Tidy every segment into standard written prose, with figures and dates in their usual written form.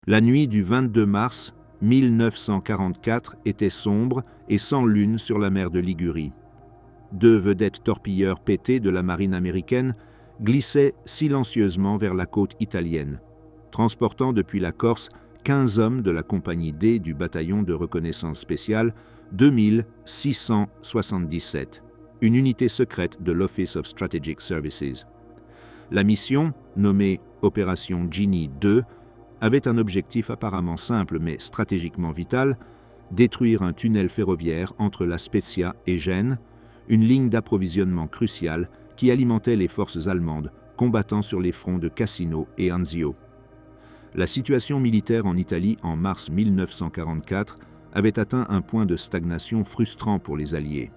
La nuit du 22 mars 1944 était sombre et sans lune sur la mer de Ligurie. Deux vedettes torpilleurs pétées de la marine américaine glissaient silencieusement vers la côte italienne, transportant depuis la Corse 15 hommes de la compagnie D du bataillon de reconnaissance spéciale 2677, une unité secrète de l'Office of Strategic Services. La mission, nommée Opération Genie 2, avait un objectif apparemment simple mais stratégiquement vital, détruire un tunnel ferroviaire entre La Spezia et Gênes, une ligne d'approvisionnement cruciale qui alimentait les forces allemandes combattant sur les fronts de Cassino et Anzio. La situation militaire en Italie en mars 1944 avait atteint un point de stagnation frustrant pour les Alliés.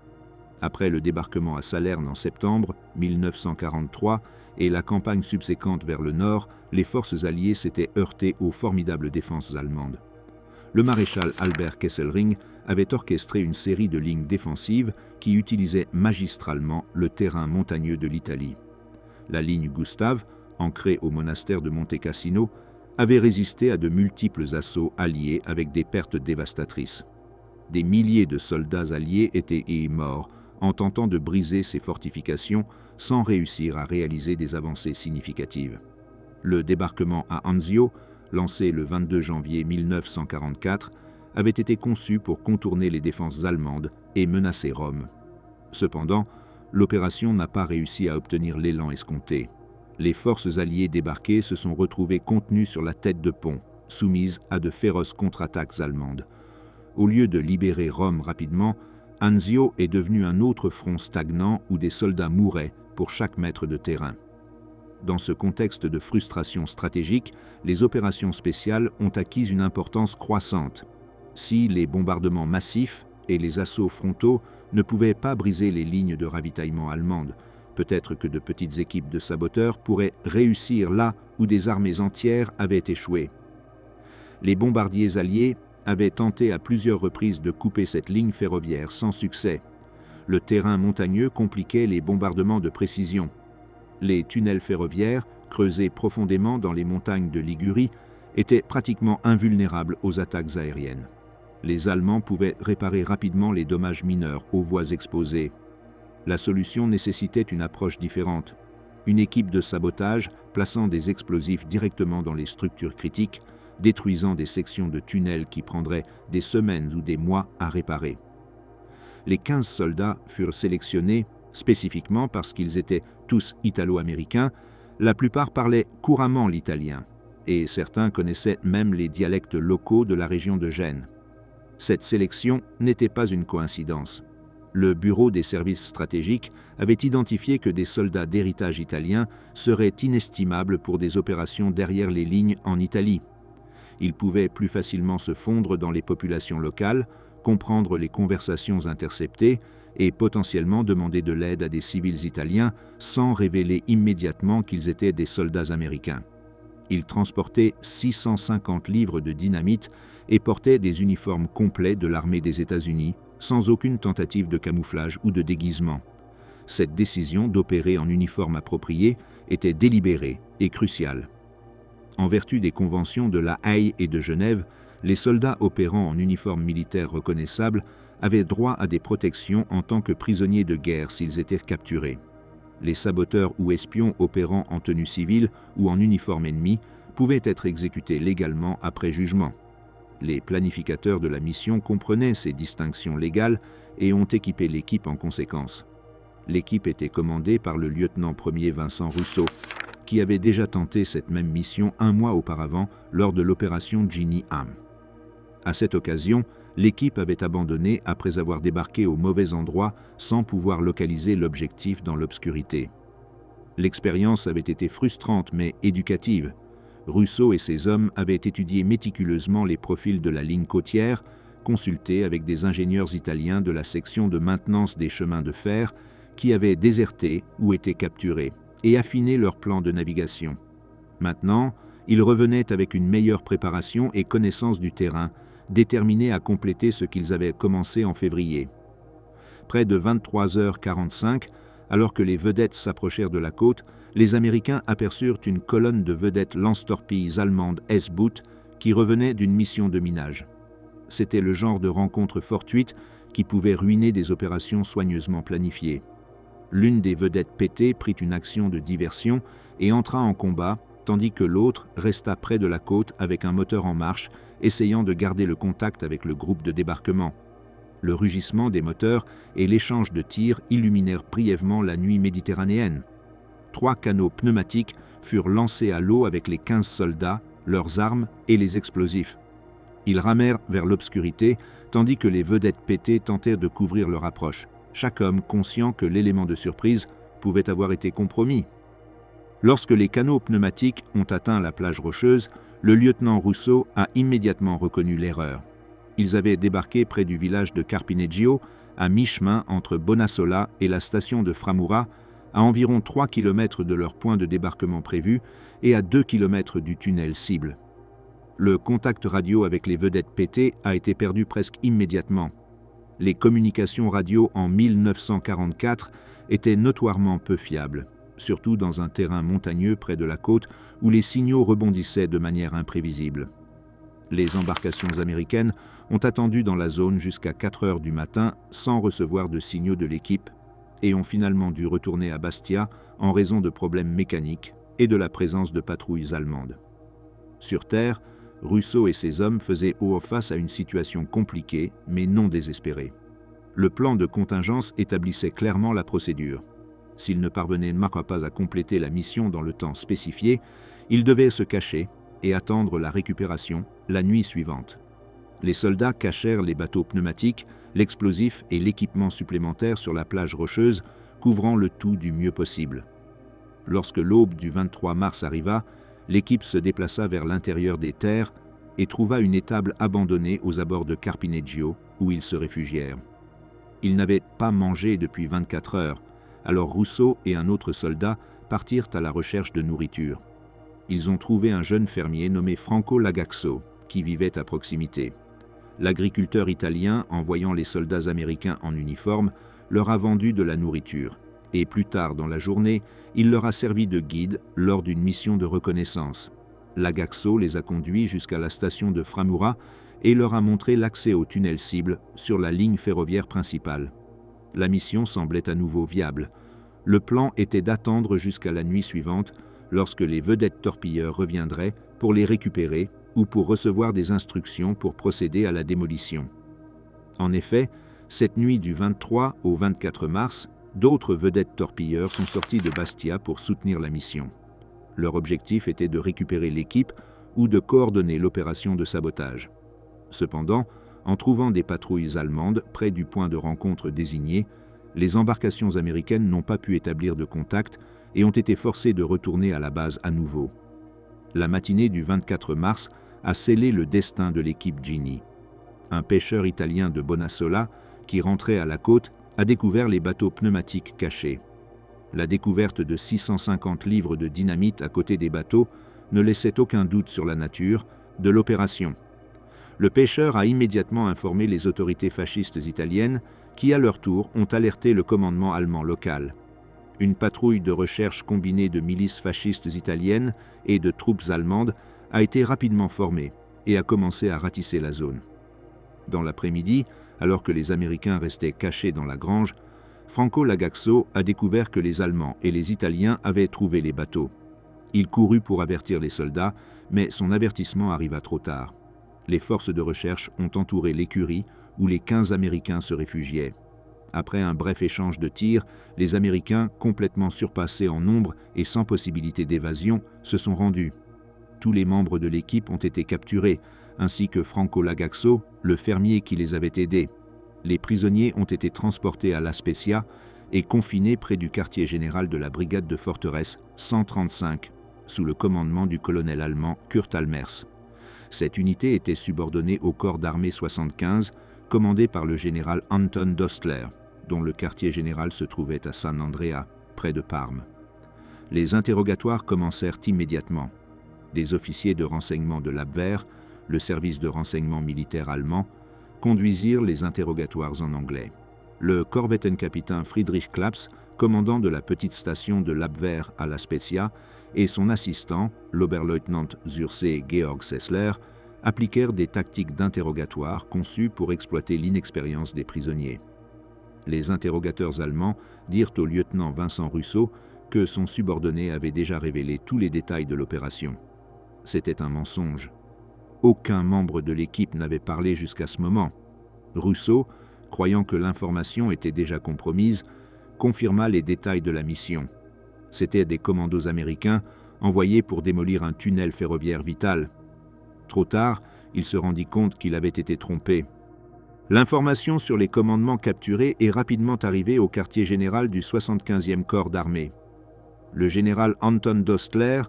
Après le débarquement à Salerne en septembre 1943 et la campagne subséquente vers le nord, les forces alliées s'étaient heurtées aux formidables défenses allemandes. Le maréchal Albert Kesselring avait orchestré une série de lignes défensives qui utilisaient magistralement le terrain montagneux de l'Italie. La ligne Gustave, ancrée au monastère de Monte Cassino, avait résisté à de multiples assauts alliés avec des pertes dévastatrices. Des milliers de soldats alliés étaient morts en tentant de briser ces fortifications sans réussir à réaliser des avancées significatives. Le débarquement à Anzio, lancé le 22 janvier 1944, avait été conçu pour contourner les défenses allemandes et menacer Rome. Cependant, l'opération n'a pas réussi à obtenir l'élan escompté. Les forces alliées débarquées se sont retrouvées contenues sur la tête de pont, soumises à de féroces contre-attaques allemandes. Au lieu de libérer Rome rapidement, Anzio est devenu un autre front stagnant où des soldats mouraient pour chaque mètre de terrain. Dans ce contexte de frustration stratégique, les opérations spéciales ont acquis une importance croissante. Si les bombardements massifs et les assauts frontaux ne pouvaient pas briser les lignes de ravitaillement allemandes, peut-être que de petites équipes de saboteurs pourraient réussir là où des armées entières avaient échoué. Les bombardiers alliés avaient tenté à plusieurs reprises de couper cette ligne ferroviaire sans succès. Le terrain montagneux compliquait les bombardements de précision. Les tunnels ferroviaires, creusés profondément dans les montagnes de Ligurie, étaient pratiquement invulnérables aux attaques aériennes. Les Allemands pouvaient réparer rapidement les dommages mineurs aux voies exposées. La solution nécessitait une approche différente. Une équipe de sabotage plaçant des explosifs directement dans les structures critiques, détruisant des sections de tunnels qui prendraient des semaines ou des mois à réparer. Les 15 soldats furent sélectionnés spécifiquement parce qu'ils étaient tous italo-américains. La plupart parlaient couramment l'italien, et certains connaissaient même les dialectes locaux de la région de Gênes. Cette sélection n'était pas une coïncidence. Le Bureau des services stratégiques avait identifié que des soldats d'héritage italien seraient inestimables pour des opérations derrière les lignes en Italie. Ils pouvaient plus facilement se fondre dans les populations locales, comprendre les conversations interceptées et potentiellement demander de l'aide à des civils italiens sans révéler immédiatement qu'ils étaient des soldats américains. Ils transportaient 650 livres de dynamite et portaient des uniformes complets de l'armée des États-Unis, sans aucune tentative de camouflage ou de déguisement. Cette décision d'opérer en uniforme approprié était délibérée et cruciale. En vertu des conventions de La Haye et de Genève, les soldats opérant en uniforme militaire reconnaissable avaient droit à des protections en tant que prisonniers de guerre s'ils étaient capturés. Les saboteurs ou espions opérant en tenue civile ou en uniforme ennemi pouvaient être exécutés légalement après jugement. Les planificateurs de la mission comprenaient ces distinctions légales et ont équipé l'équipe en conséquence. L'équipe était commandée par le lieutenant premier Vincent Russo, qui avait déjà tenté cette même mission un mois auparavant lors de l'opération Genie Am. À cette occasion, l'équipe avait abandonné après avoir débarqué au mauvais endroit sans pouvoir localiser l'objectif dans l'obscurité. L'expérience avait été frustrante mais éducative. Russo et ses hommes avaient étudié méticuleusement les profils de la ligne côtière, consulté avec des ingénieurs italiens de la section de maintenance des chemins de fer qui avaient déserté ou été capturés, et affiné leur plan de navigation. Maintenant, ils revenaient avec une meilleure préparation et connaissance du terrain, déterminés à compléter ce qu'ils avaient commencé en février. Près de 23h45, alors que les vedettes s'approchèrent de la côte, les Américains aperçurent une colonne de vedettes lance-torpilles allemandes S-Boot qui revenait d'une mission de minage. C'était le genre de rencontre fortuite qui pouvait ruiner des opérations soigneusement planifiées. L'une des vedettes PT prit une action de diversion et entra en combat, tandis que l'autre resta près de la côte avec un moteur en marche, essayant de garder le contact avec le groupe de débarquement. Le rugissement des moteurs et l'échange de tirs illuminèrent brièvement la nuit méditerranéenne. 3 canots pneumatiques furent lancés à l'eau avec les 15 soldats, leurs armes et les explosifs. Ils ramèrent vers l'obscurité, tandis que les vedettes PT tentèrent de couvrir leur approche, chaque homme conscient que l'élément de surprise pouvait avoir été compromis. Lorsque les canots pneumatiques ont atteint la plage rocheuse, le lieutenant Russo a immédiatement reconnu l'erreur. Ils avaient débarqué près du village de Carpineggio, à mi-chemin entre Bonassola et la station de Framura, à environ 3 km de leur point de débarquement prévu et à 2 km du tunnel cible. Le contact radio avec les vedettes PT a été perdu presque immédiatement. Les communications radio en 1944 étaient notoirement peu fiables, surtout dans un terrain montagneux près de la côte où les signaux rebondissaient de manière imprévisible. Les embarcations américaines ont attendu dans la zone jusqu'à 4 heures du matin sans recevoir de signaux de l'équipe et ont finalement dû retourner à Bastia en raison de problèmes mécaniques et de la présence de patrouilles allemandes. Sur terre, Russo et ses hommes faisaient face à une situation compliquée mais non désespérée. Le plan de contingence établissait clairement la procédure. S'ils ne parvenaient pas à compléter la mission dans le temps spécifié, ils devaient se cacher et attendre la récupération la nuit suivante. Les soldats cachèrent les bateaux pneumatiques, l'explosif et l'équipement supplémentaire sur la plage rocheuse, couvrant le tout du mieux possible. Lorsque l'aube du 23 mars arriva, l'équipe se déplaça vers l'intérieur des terres et trouva une étable abandonnée aux abords de Carpineggio, où ils se réfugièrent. Ils n'avaient pas mangé depuis 24 heures, alors Russo et un autre soldat partirent à la recherche de nourriture. Ils ont trouvé un jeune fermier nommé Franco Lagaxo, qui vivait à proximité. L'agriculteur italien, en voyant les soldats américains en uniforme, leur a vendu de la nourriture. Et plus tard dans la journée, il leur a servi de guide lors d'une mission de reconnaissance. Lagaxo les a conduits jusqu'à la station de Framura et leur a montré l'accès au tunnel cible sur la ligne ferroviaire principale. La mission semblait à nouveau viable. Le plan était d'attendre jusqu'à la nuit suivante, lorsque les vedettes torpilleurs reviendraient pour les récupérer ou pour recevoir des instructions pour procéder à la démolition. En effet, cette nuit du 23 au 24 mars, d'autres vedettes torpilleurs sont sorties de Bastia pour soutenir la mission. Leur objectif était de récupérer l'équipe ou de coordonner l'opération de sabotage. Cependant, en trouvant des patrouilles allemandes près du point de rencontre désigné, les embarcations américaines n'ont pas pu établir de contact et ont été forcées de retourner à la base à nouveau. La matinée du 24 mars a scellé le destin de l'équipe Ginny. Un pêcheur italien de Bonassola, qui rentrait à la côte, a découvert les bateaux pneumatiques cachés. La découverte de 650 livres de dynamite à côté des bateaux ne laissait aucun doute sur la nature de l'opération. Le pêcheur a immédiatement informé les autorités fascistes italiennes qui, à leur tour, ont alerté le commandement allemand local. Une patrouille de recherche combinée de milices fascistes italiennes et de troupes allemandes a été rapidement formée et a commencé à ratisser la zone. Dans l'après-midi, alors que les Américains restaient cachés dans la grange, Franco Lagaxo a découvert que les Allemands et les Italiens avaient trouvé les bateaux. Il courut pour avertir les soldats, mais son avertissement arriva trop tard. Les forces de recherche ont entouré l'écurie où les 15 Américains se réfugiaient. Après un bref échange de tirs, les Américains, complètement surpassés en nombre et sans possibilité d'évasion, se sont rendus. Tous les membres de l'équipe ont été capturés, ainsi que Franco Lagaxo, le fermier qui les avait aidés. Les prisonniers ont été transportés à La Spezia et confinés près du quartier général de la brigade de forteresse 135, sous le commandement du colonel allemand Kurt Almers. Cette unité était subordonnée au corps d'armée 75, commandé par le général Anton Dostler, dont le quartier général se trouvait à San Andrea, près de Parme. Les interrogatoires commencèrent immédiatement. Des officiers de renseignement de l'Abwehr, le service de renseignement militaire allemand, conduisirent les interrogatoires en anglais. Le corvettenkapitän Friedrich Claps, commandant de la petite station de l'Abwehr à La Spezia, et son assistant, l'Oberleutnant zur See Georg Sessler, appliquèrent des tactiques d'interrogatoire conçues pour exploiter l'inexpérience des prisonniers. Les interrogateurs allemands dirent au lieutenant Vincent Russo que son subordonné avait déjà révélé tous les détails de l'opération. C'était un mensonge. Aucun membre de l'équipe n'avait parlé jusqu'à ce moment. Russo, croyant que l'information était déjà compromise, confirma les détails de la mission. C'étaient des commandos américains envoyés pour démolir un tunnel ferroviaire vital. Trop tard, il se rendit compte qu'il avait été trompé. L'information sur les commandements capturés est rapidement arrivée au quartier général du 75e corps d'armée. Le général Anton Dostler,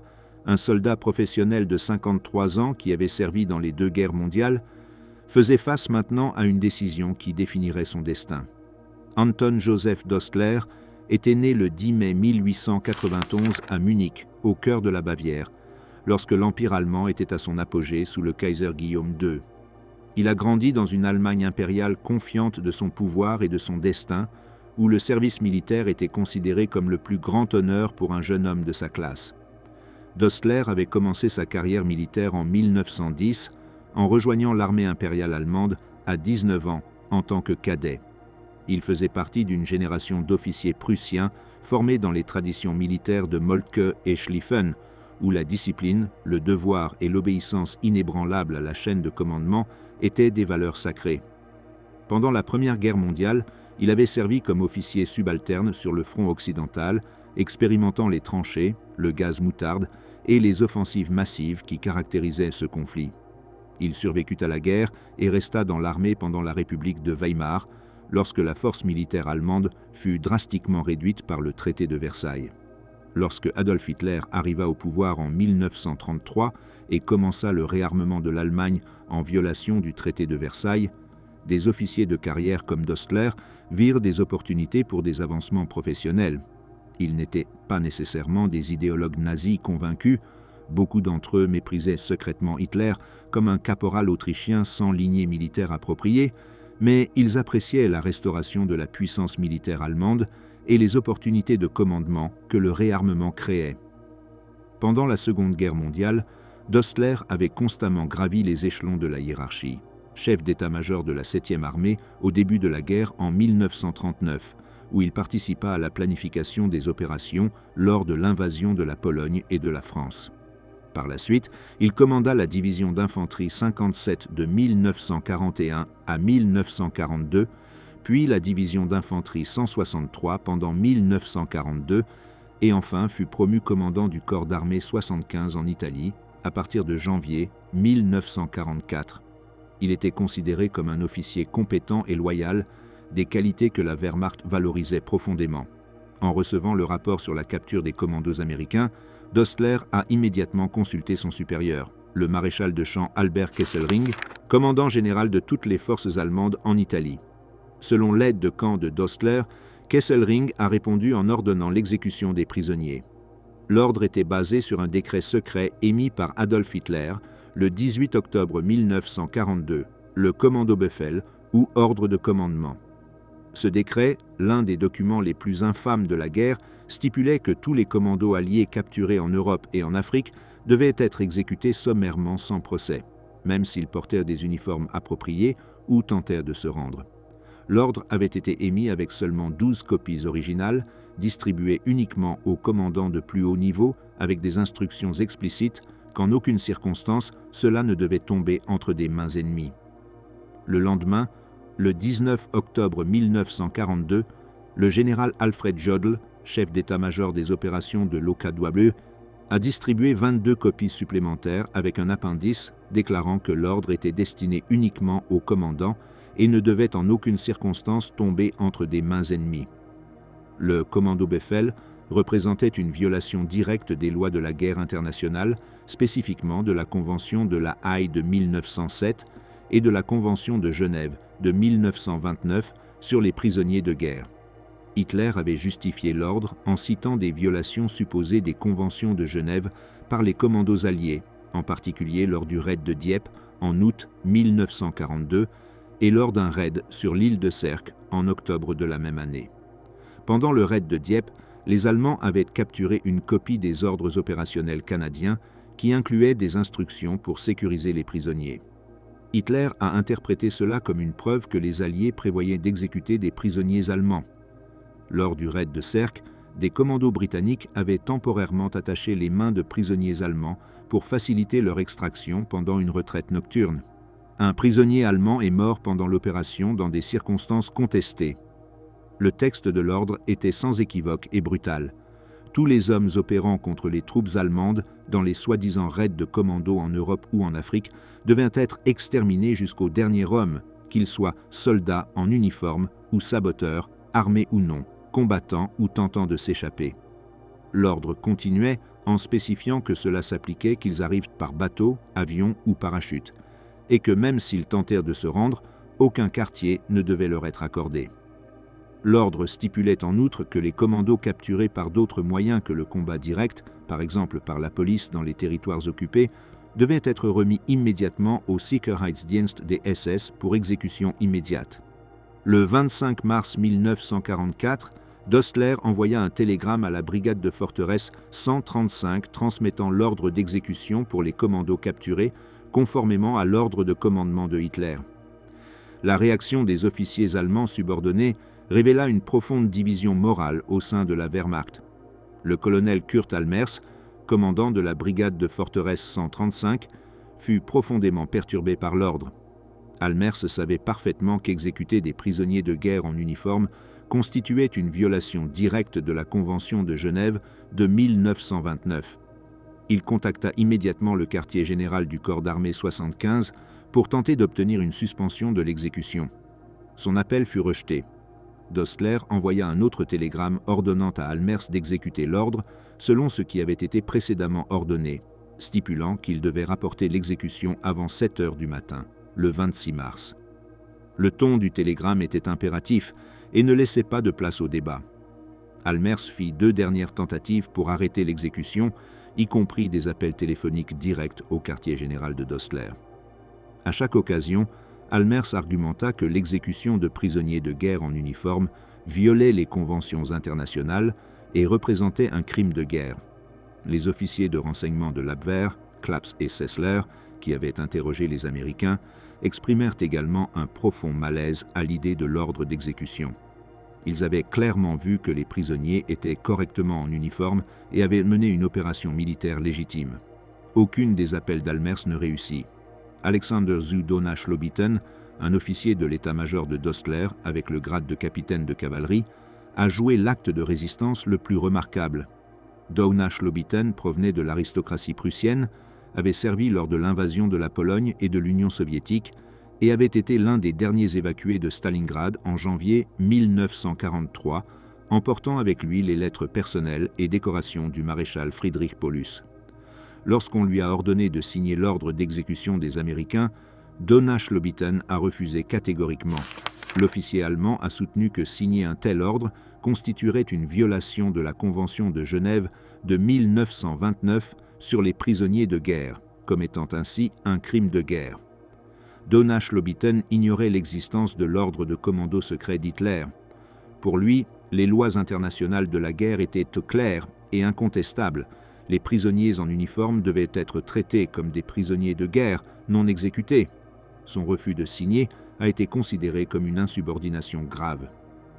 un soldat professionnel de 53 ans qui avait servi dans les 2 guerres mondiales, faisait face maintenant à une décision qui définirait son destin. Anton Joseph Dostler était né le 10 mai 1891 à Munich, au cœur de la Bavière, lorsque l'Empire allemand était à son apogée sous le Kaiser Guillaume II. Il a grandi dans une Allemagne impériale confiante de son pouvoir et de son destin, où le service militaire était considéré comme le plus grand honneur pour un jeune homme de sa classe. Dostler avait commencé sa carrière militaire en 1910 en rejoignant l'armée impériale allemande à 19 ans en tant que cadet. Il faisait partie d'une génération d'officiers prussiens formés dans les traditions militaires de Moltke et Schlieffen, où la discipline, le devoir et l'obéissance inébranlable à la chaîne de commandement étaient des valeurs sacrées. Pendant la Première Guerre mondiale, il avait servi comme officier subalterne sur le front occidental, expérimentant les tranchées, le gaz moutarde et les offensives massives qui caractérisaient ce conflit. Il survécut à la guerre et resta dans l'armée pendant la République de Weimar, lorsque la force militaire allemande fut drastiquement réduite par le traité de Versailles. Lorsque Adolf Hitler arriva au pouvoir en 1933 et commença le réarmement de l'Allemagne en violation du traité de Versailles, des officiers de carrière comme Dostler virent des opportunités pour des avancements professionnels. Ils n'étaient pas nécessairement des idéologues nazis convaincus, beaucoup d'entre eux méprisaient secrètement Hitler comme un caporal autrichien sans lignée militaire appropriée, mais ils appréciaient la restauration de la puissance militaire allemande et les opportunités de commandement que le réarmement créait. Pendant la Seconde Guerre mondiale, Dostler avait constamment gravi les échelons de la hiérarchie. Chef d'état-major de la 7e armée au début de la guerre en 1939, où il participa à la planification des opérations lors de l'invasion de la Pologne et de la France. Par la suite, il commanda la division d'infanterie 57 de 1941 à 1942, puis la division d'infanterie 163 pendant 1942, et enfin fut promu commandant du corps d'armée 75 en Italie à partir de janvier 1944. Il était considéré comme un officier compétent et loyal, des qualités que la Wehrmacht valorisait profondément. En recevant le rapport sur la capture des commandos américains, Dostler a immédiatement consulté son supérieur, le maréchal de champ Albert Kesselring, commandant général de toutes les forces allemandes en Italie. Selon l'aide de camp de Dostler, Kesselring a répondu en ordonnant l'exécution des prisonniers. L'ordre était basé sur un décret secret émis par Adolf Hitler le 18 octobre 1942, le Kommandobefehl ou ordre de commandement. Ce décret, l'un des documents les plus infâmes de la guerre, stipulait que tous les commandos alliés capturés en Europe et en Afrique devaient être exécutés sommairement sans procès, même s'ils portèrent des uniformes appropriés ou tentèrent de se rendre. L'ordre avait été émis avec seulement 12 copies originales, distribuées uniquement aux commandants de plus haut niveau avec des instructions explicites qu'en aucune circonstance cela ne devait tomber entre des mains ennemies. Le lendemain, le 19 octobre 1942, le général Alfred Jodl, chef d'état-major des opérations de l'OKW, a distribué 22 copies supplémentaires avec un appendice déclarant que l'ordre était destiné uniquement au commandant et ne devait en aucune circonstance tomber entre des mains ennemies. Le Kommandobefehl représentait une violation directe des lois de la guerre internationale, spécifiquement de la Convention de la Haye de 1907 et de la Convention de Genève de 1929 sur les prisonniers de guerre. Hitler avait justifié l'ordre en citant des violations supposées des conventions de Genève par les commandos alliés, en particulier lors du raid de Dieppe en août 1942 et lors d'un raid sur l'île de Sercq en octobre de la même année. Pendant le raid de Dieppe, les Allemands avaient capturé une copie des ordres opérationnels canadiens qui incluait des instructions pour sécuriser les prisonniers. Hitler a interprété cela comme une preuve que les Alliés prévoyaient d'exécuter des prisonniers allemands. Lors du raid de Sercq, des commandos britanniques avaient temporairement attaché les mains de prisonniers allemands pour faciliter leur extraction pendant une retraite nocturne. Un prisonnier allemand est mort pendant l'opération dans des circonstances contestées. Le texte de l'ordre était sans équivoque et brutal. Tous les hommes opérant contre les troupes allemandes dans les soi-disant raids de commandos en Europe ou en Afrique devaient être exterminés jusqu'au dernier homme, qu'ils soient soldats en uniforme ou saboteurs, armés ou non, combattants ou tentant de s'échapper. L'ordre continuait en spécifiant que cela s'appliquait qu'ils arrivent par bateau, avion ou parachute, et que même s'ils tentèrent de se rendre, aucun quartier ne devait leur être accordé. L'ordre stipulait en outre que les commandos capturés par d'autres moyens que le combat direct, par exemple par la police dans les territoires occupés, devaient être remis immédiatement au Sicherheitsdienst des SS pour exécution immédiate. Le 25 mars 1944, Dostler envoya un télégramme à la brigade de forteresse 135 transmettant l'ordre d'exécution pour les commandos capturés, conformément à l'ordre de commandement de Hitler. La réaction des officiers allemands subordonnés révéla une profonde division morale au sein de la Wehrmacht. Le colonel Kurt Almers, commandant de la brigade de forteresse 135, fut profondément perturbé par l'ordre. Almers savait parfaitement qu'exécuter des prisonniers de guerre en uniforme constituait une violation directe de la Convention de Genève de 1929. Il contacta immédiatement le quartier général du corps d'armée 75 pour tenter d'obtenir une suspension de l'exécution. Son appel fut rejeté. Dostler envoya un autre télégramme ordonnant à Almers d'exécuter l'ordre selon ce qui avait été précédemment ordonné, stipulant qu'il devait rapporter l'exécution avant 7 heures du matin, le 26 mars. Le ton du télégramme était impératif et ne laissait pas de place au débat. Almers fit 2 dernières tentatives pour arrêter l'exécution, y compris des appels téléphoniques directs au quartier général de Dostler. À chaque occasion, Almers argumenta que l'exécution de prisonniers de guerre en uniforme violait les conventions internationales et représentait un crime de guerre. Les officiers de renseignement de l'Abwehr, Claps et Sessler, qui avaient interrogé les Américains, exprimèrent également un profond malaise à l'idée de l'ordre d'exécution. Ils avaient clairement vu que les prisonniers étaient correctement en uniforme et avaient mené une opération militaire légitime. Aucune des appels d'Almers ne réussit. Alexander zu Dohnandt-Lobitten, un officier de l'état-major de Dostler avec le grade de capitaine de cavalerie, a joué l'acte de résistance le plus remarquable. Dohnandt-Lobitten provenait de l'aristocratie prussienne, avait servi lors de l'invasion de la Pologne et de l'Union soviétique et avait été l'un des derniers évacués de Stalingrad en janvier 1943, emportant avec lui les lettres personnelles et décorations du maréchal Friedrich Paulus. Lorsqu'on lui a ordonné de signer l'ordre d'exécution des Américains, Dohnandt-Lobitten a refusé catégoriquement. L'officier allemand a soutenu que signer un tel ordre constituerait une violation de la Convention de Genève de 1929 sur les prisonniers de guerre, comme étant ainsi un crime de guerre. Dohnandt-Lobitten ignorait l'existence de l'ordre de commando secret d'Hitler. Pour lui, les lois internationales de la guerre étaient claires et incontestables. Les prisonniers en uniforme devaient être traités comme des prisonniers de guerre non exécutés. Son refus de signer a été considéré comme une insubordination grave.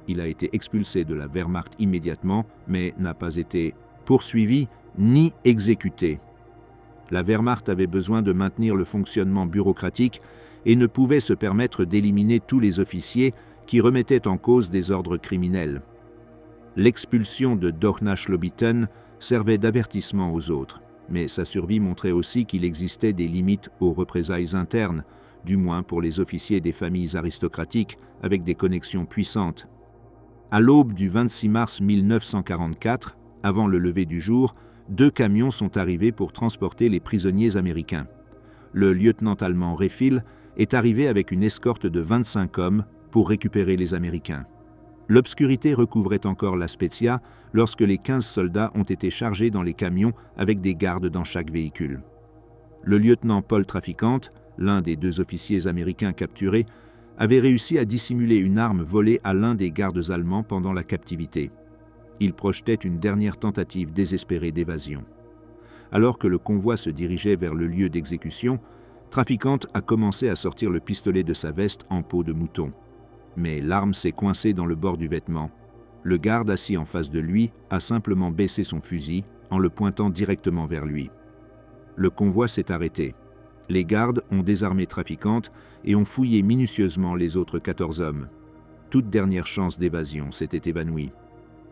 Il a été expulsé de la Wehrmacht immédiatement, mais n'a pas été poursuivi ni exécuté. La Wehrmacht avait besoin de maintenir le fonctionnement bureaucratique et ne pouvait se permettre d'éliminer tous les officiers qui remettaient en cause des ordres criminels. L'expulsion de Dohnandt-Lobitten servait d'avertissement aux autres, mais sa survie montrait aussi qu'il existait des limites aux représailles internes, du moins pour les officiers des familles aristocratiques avec des connexions puissantes. À l'aube du 26 mars 1944, avant le lever du jour, 2 camions sont arrivés pour transporter les prisonniers américains. Le lieutenant allemand Rehfil est arrivé avec une escorte de 25 hommes pour récupérer les Américains. L'obscurité recouvrait encore la Spezia lorsque les 15 soldats ont été chargés dans les camions avec des gardes dans chaque véhicule. Le lieutenant Paul Traficant, l'un des 2 officiers américains capturés, avait réussi à dissimuler une arme volée à l'un des gardes allemands pendant la captivité. Il projetait une dernière tentative désespérée d'évasion. alors que le convoi se dirigeait vers le lieu d'exécution, Traficant a commencé à sortir le pistolet de sa veste en peau de mouton. Mais l'arme s'est coincée dans le bord du vêtement. Le garde assis en face de lui a simplement baissé son fusil en le pointant directement vers lui. Le convoi s'est arrêté. Les gardes ont désarmé Traficant et ont fouillé minutieusement les autres 14 hommes. Toute dernière chance d'évasion s'était évanouie.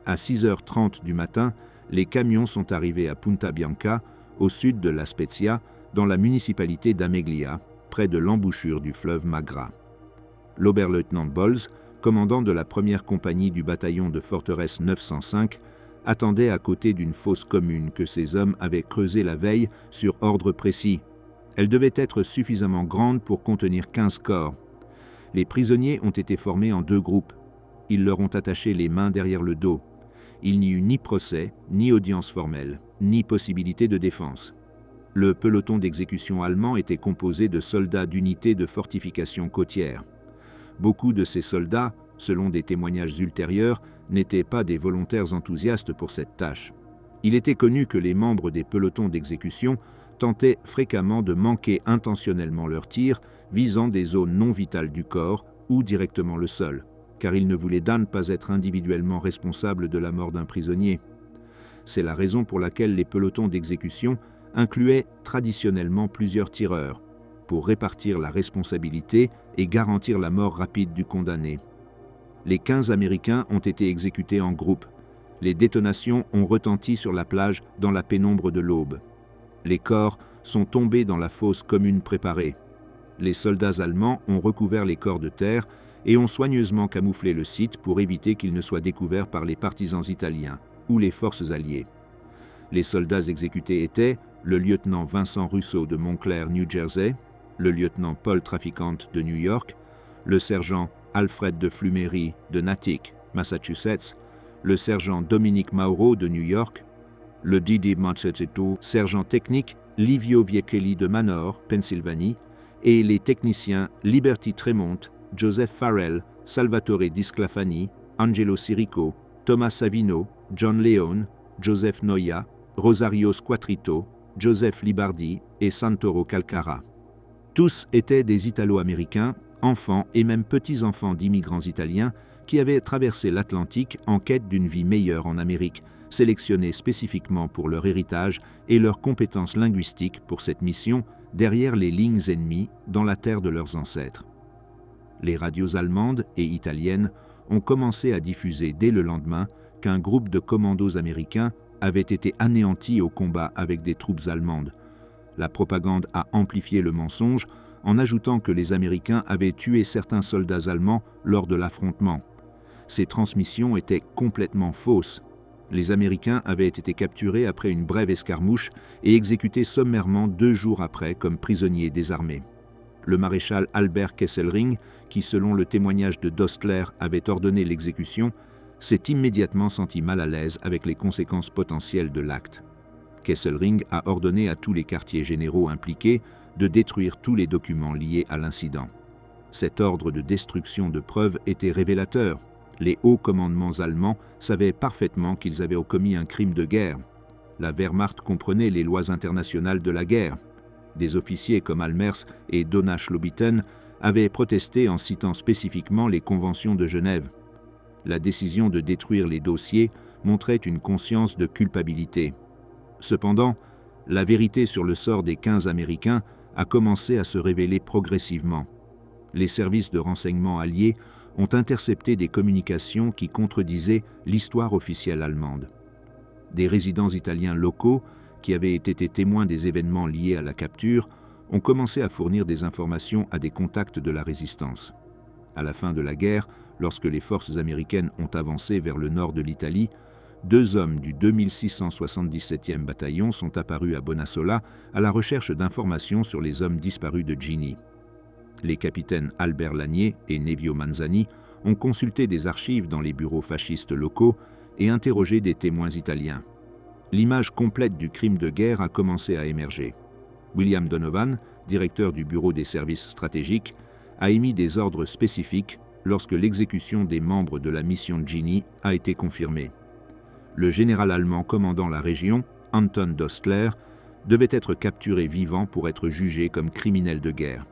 À 6h30 du matin, les camions sont arrivés à Punta Bianca, au sud de La Spezia, dans la municipalité d'Ameglia, près de l'embouchure du fleuve Magra. L'oberleutnant Bolz, commandant de la première compagnie du bataillon de forteresse 905, attendait à côté d'une fosse commune que ses hommes avaient creusée la veille sur ordre précis. Elle devait être suffisamment grande pour contenir 15 corps. Les prisonniers ont été formés en 2 groupes. Ils leur ont attaché les mains derrière le dos. Il n'y eut ni procès, ni audience formelle, ni possibilité de défense. Le peloton d'exécution allemand était composé de soldats d'unités de fortification côtière. Beaucoup de ces soldats, selon des témoignages ultérieurs, n'étaient pas des volontaires enthousiastes pour cette tâche. Il était connu que les membres des pelotons d'exécution tentaient fréquemment de manquer intentionnellement leurs tirs visant des zones non vitales du corps ou directement le sol, car ils ne voulaient pas être individuellement responsables de la mort d'un prisonnier. C'est la raison pour laquelle les pelotons d'exécution incluaient traditionnellement plusieurs tireurs, pour répartir la responsabilité et garantir la mort rapide du condamné. Les 15 Américains ont été exécutés en groupe. Les détonations ont retenti sur la plage dans la pénombre de l'aube. Les corps sont tombés dans la fosse commune préparée. Les soldats allemands ont recouvert les corps de terre et ont soigneusement camouflé le site pour éviter qu'il ne soit découvert par les partisans italiens ou les forces alliées. Les soldats exécutés étaient le lieutenant Vincent Russo de Montclair, New Jersey, le lieutenant Paul Traficant de New York, le sergent Alfred de Flummery de Natick, Massachusetts, le sergent Dominique Mauro de New York, le Didi Mazzetto, sergent technique Livio Viechelli de Manor, Pennsylvanie, et les techniciens Liberty Tremont, Joseph Farrell, Salvatore Disclafani, Angelo Sirico, Thomas Savino, John Leone, Joseph Noia, Rosario Squatrito, Joseph Libardi et Santoro Calcara. Tous étaient des Italo-Américains, enfants et même petits-enfants d'immigrants italiens qui avaient traversé l'Atlantique en quête d'une vie meilleure en Amérique, sélectionnés spécifiquement pour leur héritage et leurs compétences linguistiques pour cette mission derrière les lignes ennemies dans la terre de leurs ancêtres. Les radios allemandes et italiennes ont commencé à diffuser dès le lendemain qu'un groupe de commandos américains avait été anéanti au combat avec des troupes allemandes. La propagande a amplifié le mensonge en ajoutant que les Américains avaient tué certains soldats allemands lors de l'affrontement. Ces transmissions étaient complètement fausses. Les Américains avaient été capturés après une brève escarmouche et exécutés sommairement 2 jours après comme prisonniers désarmés. Le maréchal Albert Kesselring, qui selon le témoignage de Dostler avait ordonné l'exécution, s'est immédiatement senti mal à l'aise avec les conséquences potentielles de l'acte. Kesselring a ordonné à tous les quartiers généraux impliqués de détruire tous les documents liés à l'incident. Cet ordre de destruction de preuves était révélateur. Les hauts commandements allemands savaient parfaitement qu'ils avaient commis un crime de guerre. La Wehrmacht comprenait les lois internationales de la guerre. Des officiers comme Almers et Donna Schlobitten avaient protesté en citant spécifiquement les conventions de Genève. La décision de détruire les dossiers montrait une conscience de culpabilité. Cependant, la vérité sur le sort des 15 Américains a commencé à se révéler progressivement. Les services de renseignement alliés ont intercepté des communications qui contredisaient l'histoire officielle allemande. Des résidents italiens locaux, qui avaient été témoins des événements liés à la capture, ont commencé à fournir des informations à des contacts de la résistance. À la fin de la guerre, lorsque les forces américaines ont avancé vers le nord de l'Italie, 2 hommes du 2677e bataillon sont apparus à Bonassola à la recherche d'informations sur les hommes disparus de Gini. Les capitaines Albert Lanier et Nevio Manzani ont consulté des archives dans les bureaux fascistes locaux et interrogé des témoins italiens. L'image complète du crime de guerre a commencé à émerger. William Donovan, directeur du bureau des services stratégiques, a émis des ordres spécifiques lorsque l'exécution des membres de la mission Gini a été confirmée. Le général allemand commandant la région, Anton Dostler, devaient être capturés vivants pour être jugés comme criminels de guerre.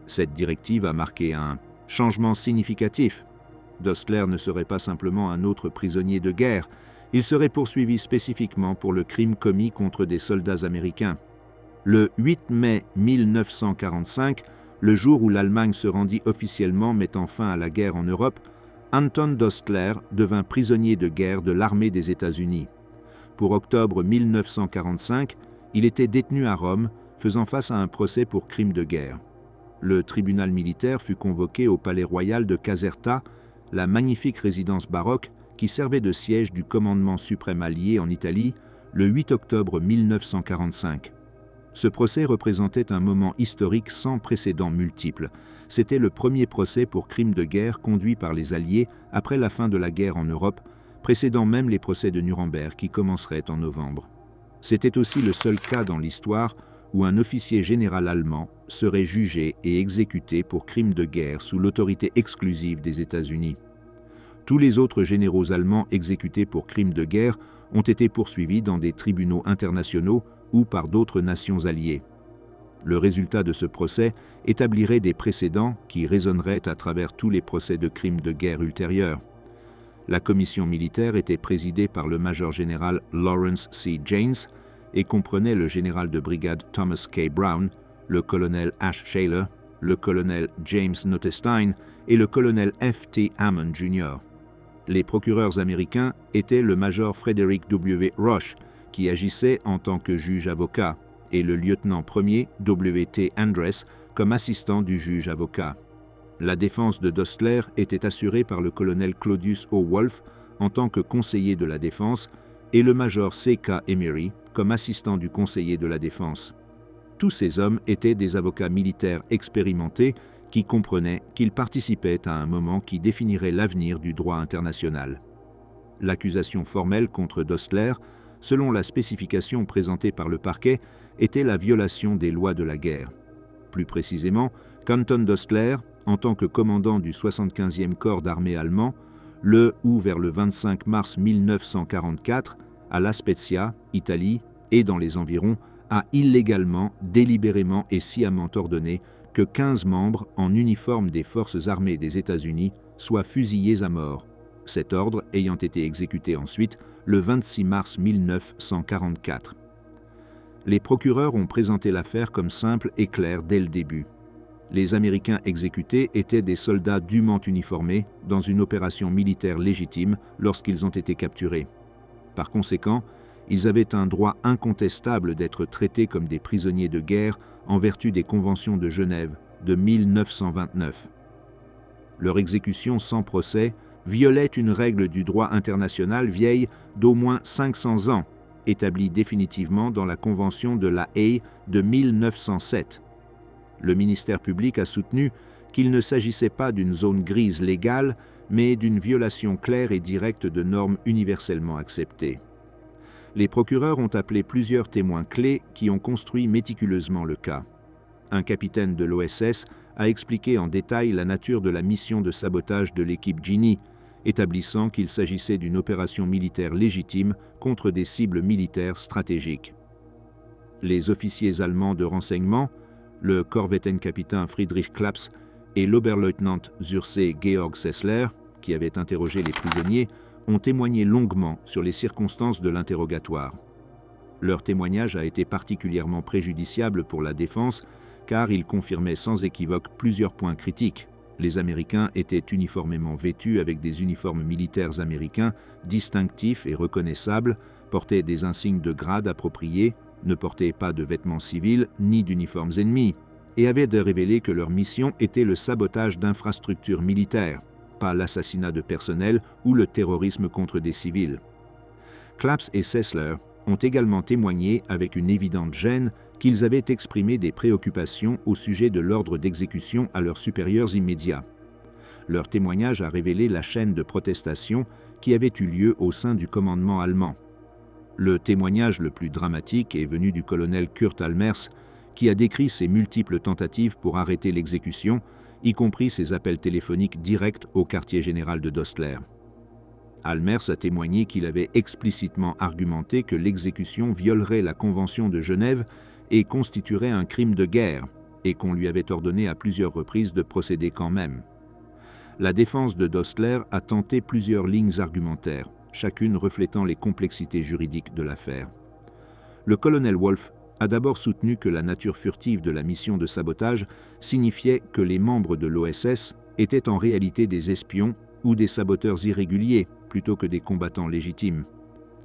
Cette directive a marqué un changement significatif. Dostler ne serait pas simplement un autre prisonnier de guerre, il serait poursuivi spécifiquement pour le crime commis contre des soldats américains. Le 8 mai 1945, le jour où l'Allemagne se rendit officiellement mettant fin à la guerre en Europe, Anton Dostler devint prisonnier de guerre de l'armée des États-Unis. Pour octobre 1945, il était détenu à Rome, faisant face à un procès pour crime de guerre. Le tribunal militaire fut convoqué au palais royal de Caserta, la magnifique résidence baroque qui servait de siège du commandement suprême allié en Italie, le 8 octobre 1945. Ce procès représentait un moment historique sans précédent multiple. C'était le premier procès pour crime de guerre conduit par les Alliés après la fin de la guerre en Europe, précédant même les procès de Nuremberg qui commenceraient en novembre. C'était aussi le seul cas dans l'histoire où un officier général allemand serait jugé et exécuté pour crime de guerre sous l'autorité exclusive des États-Unis. Tous les autres généraux allemands exécutés pour crimes de guerre ont été poursuivis dans des tribunaux internationaux ou par d'autres nations alliées. Le résultat de ce procès établirait des précédents qui résonneraient à travers tous les procès de crimes de guerre ultérieurs. La commission militaire était présidée par le major général Lawrence C. Janes et comprenait le général de brigade Thomas K. Brown, le colonel Ash Shaler, le colonel James Nottestein et le colonel F. T. Hammond Jr. Les procureurs américains étaient le major Frederick W. Roche, qui agissait en tant que juge-avocat, et le lieutenant premier W. T. Andress comme assistant du juge-avocat. La défense de Dostler était assurée par le colonel Claudius O. Wolfe en tant que conseiller de la défense et le major C. K. Emery comme assistant du conseiller de la défense. Tous ces hommes étaient des avocats militaires expérimentés qui comprenaient qu'ils participaient à un moment qui définirait l'avenir du droit international. L'accusation formelle contre Dostler, selon la spécification présentée par le parquet, était la violation des lois de la guerre. Plus précisément, qu'Anton Dostler, en tant que commandant du 75e corps d'armée allemand, le ou vers le 25 mars 1944, à La Spezia, Italie, et dans les environs, a illégalement, délibérément et sciemment ordonné que 15 membres en uniforme des forces armées des États-Unis soient fusillés à mort, cet ordre ayant été exécuté ensuite le 26 mars 1944. Les procureurs ont présenté l'affaire comme simple et claire dès le début. Les Américains exécutés étaient des soldats dûment uniformés dans une opération militaire légitime lorsqu'ils ont été capturés. Par conséquent, ils avaient un droit incontestable d'être traités comme des prisonniers de guerre en vertu des conventions de Genève de 1929. Leur exécution sans procès violait une règle du droit international vieille d'au moins 500 ans, établie définitivement dans la Convention de La Haye de 1907. Le ministère public a soutenu qu'il ne s'agissait pas d'une zone grise légale, mais d'une violation claire et directe de normes universellement acceptées. Les procureurs ont appelé plusieurs témoins clés qui ont construit méticuleusement le cas. Un capitaine de l'OSS a expliqué en détail la nature de la mission de sabotage de l'équipe Ginny, établissant qu'il s'agissait d'une opération militaire légitime contre des cibles militaires stratégiques. Les officiers allemands de renseignement, le Korvettenkapitän Friedrich Claps et l'Oberleutnant zur See Georg Sessler, qui avaient interrogé les prisonniers, ont témoigné longuement sur les circonstances de l'interrogatoire. Leur témoignage a été particulièrement préjudiciable pour la défense car il confirmait sans équivoque plusieurs points critiques. Les Américains étaient uniformément vêtus avec des uniformes militaires américains distinctifs et reconnaissables, portaient des insignes de grade appropriés, ne portaient pas de vêtements civils ni d'uniformes ennemis, et avaient de révéler que leur mission était le sabotage d'infrastructures militaires, pas l'assassinat de personnel ou le terrorisme contre des civils. Claps et Sessler ont également témoigné avec une évidente gêne qu'ils avaient exprimé des préoccupations au sujet de l'ordre d'exécution à leurs supérieurs immédiats. Leur témoignage a révélé la chaîne de protestation qui avait eu lieu au sein du commandement allemand. Le témoignage le plus dramatique est venu du colonel Kurt Almers, qui a décrit ses multiples tentatives pour arrêter l'exécution, y compris ses appels téléphoniques directs au quartier général de Dostler. Almers a témoigné qu'il avait explicitement argumenté que l'exécution violerait la Convention de Genève et constituerait un crime de guerre, et qu'on lui avait ordonné à plusieurs reprises de procéder quand même. La défense de Dostler a tenté plusieurs lignes argumentaires, chacune reflétant les complexités juridiques de l'affaire. Le colonel Wolfe a d'abord soutenu que la nature furtive de la mission de sabotage signifiait que les membres de l'OSS étaient en réalité des espions ou des saboteurs irréguliers plutôt que des combattants légitimes.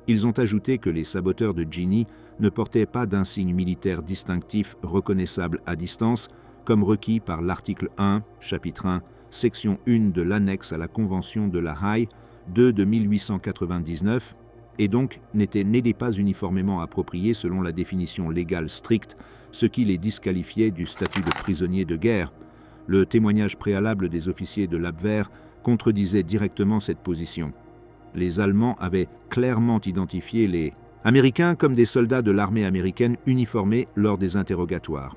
Ils ont ajouté que les saboteurs de Ginny ne portaient pas d'insigne militaire distinctif reconnaissable à distance, comme requis par l'article 1, chapitre 1, section 1 de l'annexe à la Convention de la Haye 2 de 1899, et donc n'étaient pas uniformément appropriés selon la définition légale stricte, ce qui les disqualifiait du statut de prisonniers de guerre. Le témoignage préalable des officiers de l'Abwehr contredisait directement cette position. Les Allemands avaient clairement identifié les Américains comme des soldats de l'armée américaine uniformés lors des interrogatoires.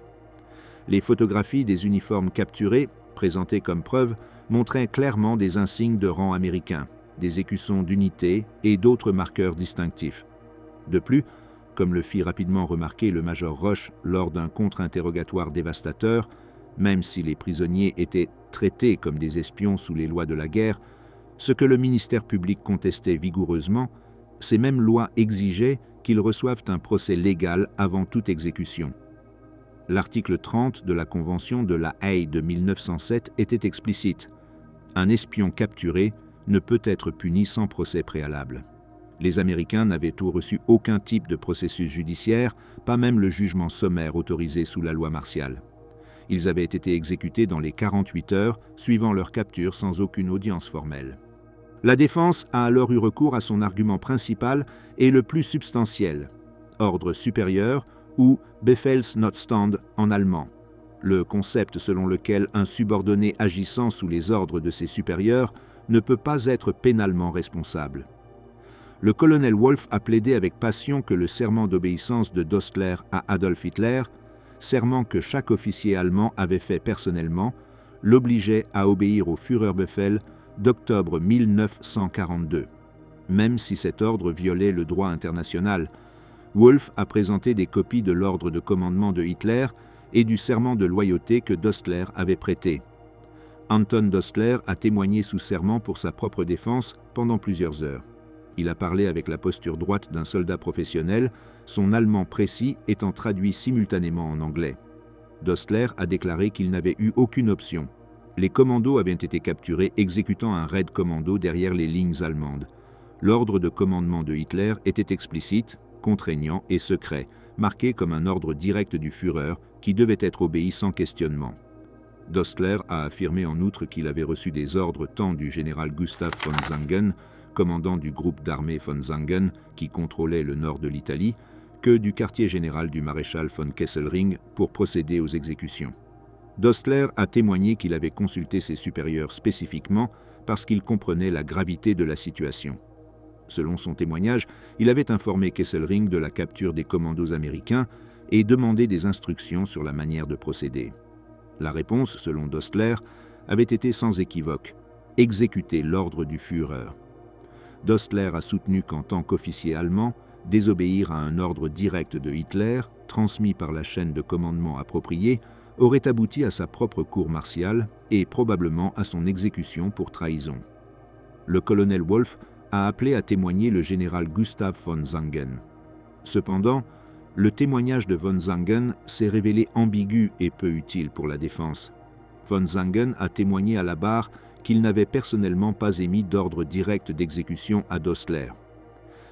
Les photographies des uniformes capturés, présentées comme preuve, montraient clairement des insignes de rang américain, des écussons d'unité et d'autres marqueurs distinctifs. De plus, comme le fit rapidement remarquer le major Roche lors d'un contre-interrogatoire dévastateur, même si les prisonniers étaient traités comme des espions sous les lois de la guerre, ce que le ministère public contestait vigoureusement, ces mêmes lois exigeaient qu'ils reçoivent un procès légal avant toute exécution. L'article 30 de la Convention de la Haye de 1907 était explicite. Un espion capturé ne peut être puni sans procès préalable. Les Américains n'avaient reçu aucun type de processus judiciaire, pas même le jugement sommaire autorisé sous la loi martiale. Ils avaient été exécutés dans les 48 heures suivant leur capture sans aucune audience formelle. La défense a alors eu recours à son argument principal et le plus substantiel, ordre supérieur ou Befehlsnotstand en allemand, le concept selon lequel un subordonné agissant sous les ordres de ses supérieurs ne peut pas être pénalement responsable. Le colonel Wolfe a plaidé avec passion que le serment d'obéissance de Dostler à Adolf Hitler, serment que chaque officier allemand avait fait personnellement, l'obligeait à obéir au Führerbefehl d'octobre 1942. Même si cet ordre violait le droit international, Wolfe a présenté des copies de l'ordre de commandement de Hitler et du serment de loyauté que Dostler avait prêté. Anton Dostler a témoigné sous serment pour sa propre défense pendant plusieurs heures. Il a parlé avec la posture droite d'un soldat professionnel, son allemand précis étant traduit simultanément en anglais. Dostler a déclaré qu'il n'avait eu aucune option. Les commandos avaient été capturés exécutant un raid commando derrière les lignes allemandes. L'ordre de commandement de Hitler était explicite, contraignant et secret, marqué comme un ordre direct du Führer qui devait être obéi sans questionnement. Dostler a affirmé en outre qu'il avait reçu des ordres tant du général Gustav von Zangen, commandant du groupe d'armée von Zangen qui contrôlait le nord de l'Italie, que du quartier général du maréchal von Kesselring pour procéder aux exécutions. Dostler a témoigné qu'il avait consulté ses supérieurs spécifiquement parce qu'il comprenait la gravité de la situation. Selon son témoignage, il avait informé Kesselring de la capture des commandos américains et demandé des instructions sur la manière de procéder. La réponse, selon Dostler, avait été sans équivoque « exécuter l'ordre du Führer ». Dostler a soutenu qu'en tant qu'officier allemand, désobéir à un ordre direct de Hitler, transmis par la chaîne de commandement appropriée, aurait abouti à sa propre cour martiale et probablement à son exécution pour trahison. Le colonel Wolfe a appelé à témoigner le général Gustav von Zangen. Cependant, le témoignage de von Zangen s'est révélé ambigu et peu utile pour la défense. Von Zangen a témoigné à la barre qu'il n'avait personnellement pas émis d'ordre direct d'exécution à Dostler.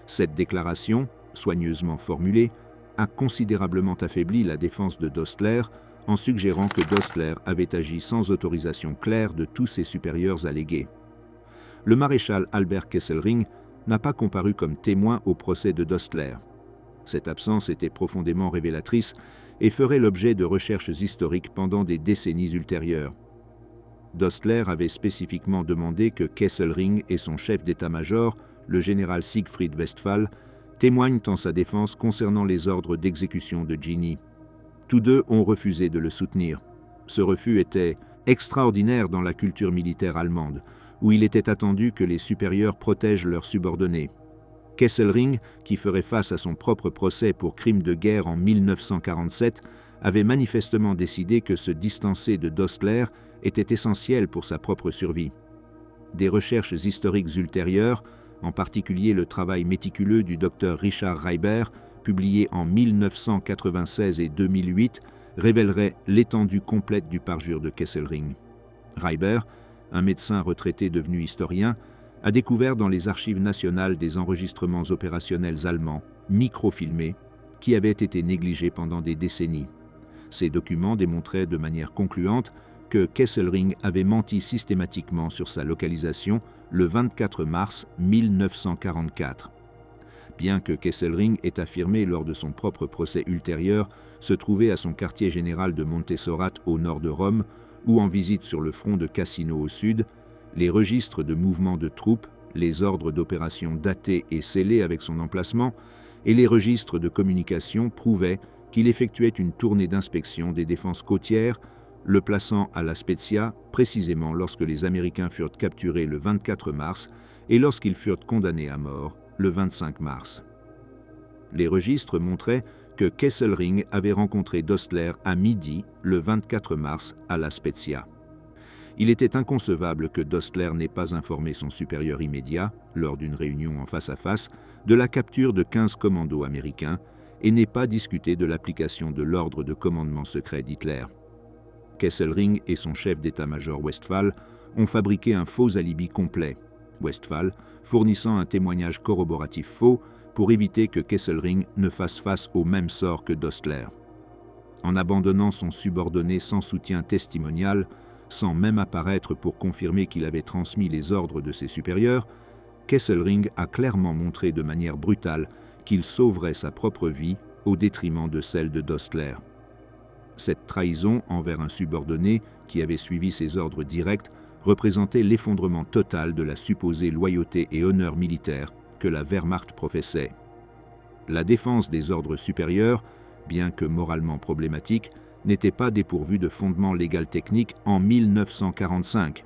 Cette déclaration, soigneusement formulée, a considérablement affaibli la défense de Dostler en suggérant que Dostler avait agi sans autorisation claire de tous ses supérieurs allégués. Le maréchal Albert Kesselring n'a pas comparu comme témoin au procès de Dostler. Cette absence était profondément révélatrice et ferait l'objet de recherches historiques pendant des décennies ultérieures. Dostler avait spécifiquement demandé que Kesselring et son chef d'état-major, le général Siegfried Westphal, témoignent en sa défense concernant les ordres d'exécution de Ginny. Tous deux ont refusé de le soutenir. Ce refus était extraordinaire dans la culture militaire allemande. où il était attendu que les supérieurs protègent leurs subordonnés. Kesselring, qui ferait face à son propre procès pour crime de guerre en 1947, avait manifestement décidé que se distancer de Dostler était essentiel pour sa propre survie. Des recherches historiques ultérieures, en particulier le travail méticuleux du docteur Richard Reiber, publié en 1996 et 2008, révéleraient l'étendue complète du parjure de Kesselring. Reiber, un médecin retraité devenu historien, a découvert dans les archives nationales des enregistrements opérationnels allemands, microfilmés, qui avaient été négligés pendant des décennies. Ces documents démontraient de manière concluante que Kesselring avait menti systématiquement sur sa localisation le 24 mars 1944. Bien que Kesselring ait affirmé lors de son propre procès ultérieur se trouver à son quartier général de Montessorat au nord de Rome ou en visite sur le front de Cassino au sud, les registres de mouvements de troupes, les ordres d'opération datés et scellés avec son emplacement et les registres de communication prouvaient qu'il effectuait une tournée d'inspection des défenses côtières, le plaçant à La Spezia précisément lorsque les Américains furent capturés le 24 mars et lorsqu'ils furent condamnés à mort le 25 mars. Les registres montraient que Kesselring avait rencontré Dostler à midi le 24 mars à La Spezia. Il était inconcevable que Dostler n'ait pas informé son supérieur immédiat, lors d'une réunion en face à face, de la capture de 15 commandos américains et n'ait pas discuté de l'application de l'ordre de commandement secret d'Hitler. Kesselring et son chef d'état-major Westphal ont fabriqué un faux alibi complet, Westphal fournissant un témoignage corroboratif faux pour éviter que Kesselring ne fasse face au même sort que Dostler. En abandonnant son subordonné sans soutien testimonial, sans même apparaître pour confirmer qu'il avait transmis les ordres de ses supérieurs, Kesselring a clairement montré de manière brutale qu'il sauverait sa propre vie au détriment de celle de Dostler. Cette trahison envers un subordonné qui avait suivi ses ordres directs représentait l'effondrement total de la supposée loyauté et honneur militaire que la Wehrmacht professait. La défense des ordres supérieurs, bien que moralement problématique, n'était pas dépourvue de fondements légal techniques en 1945.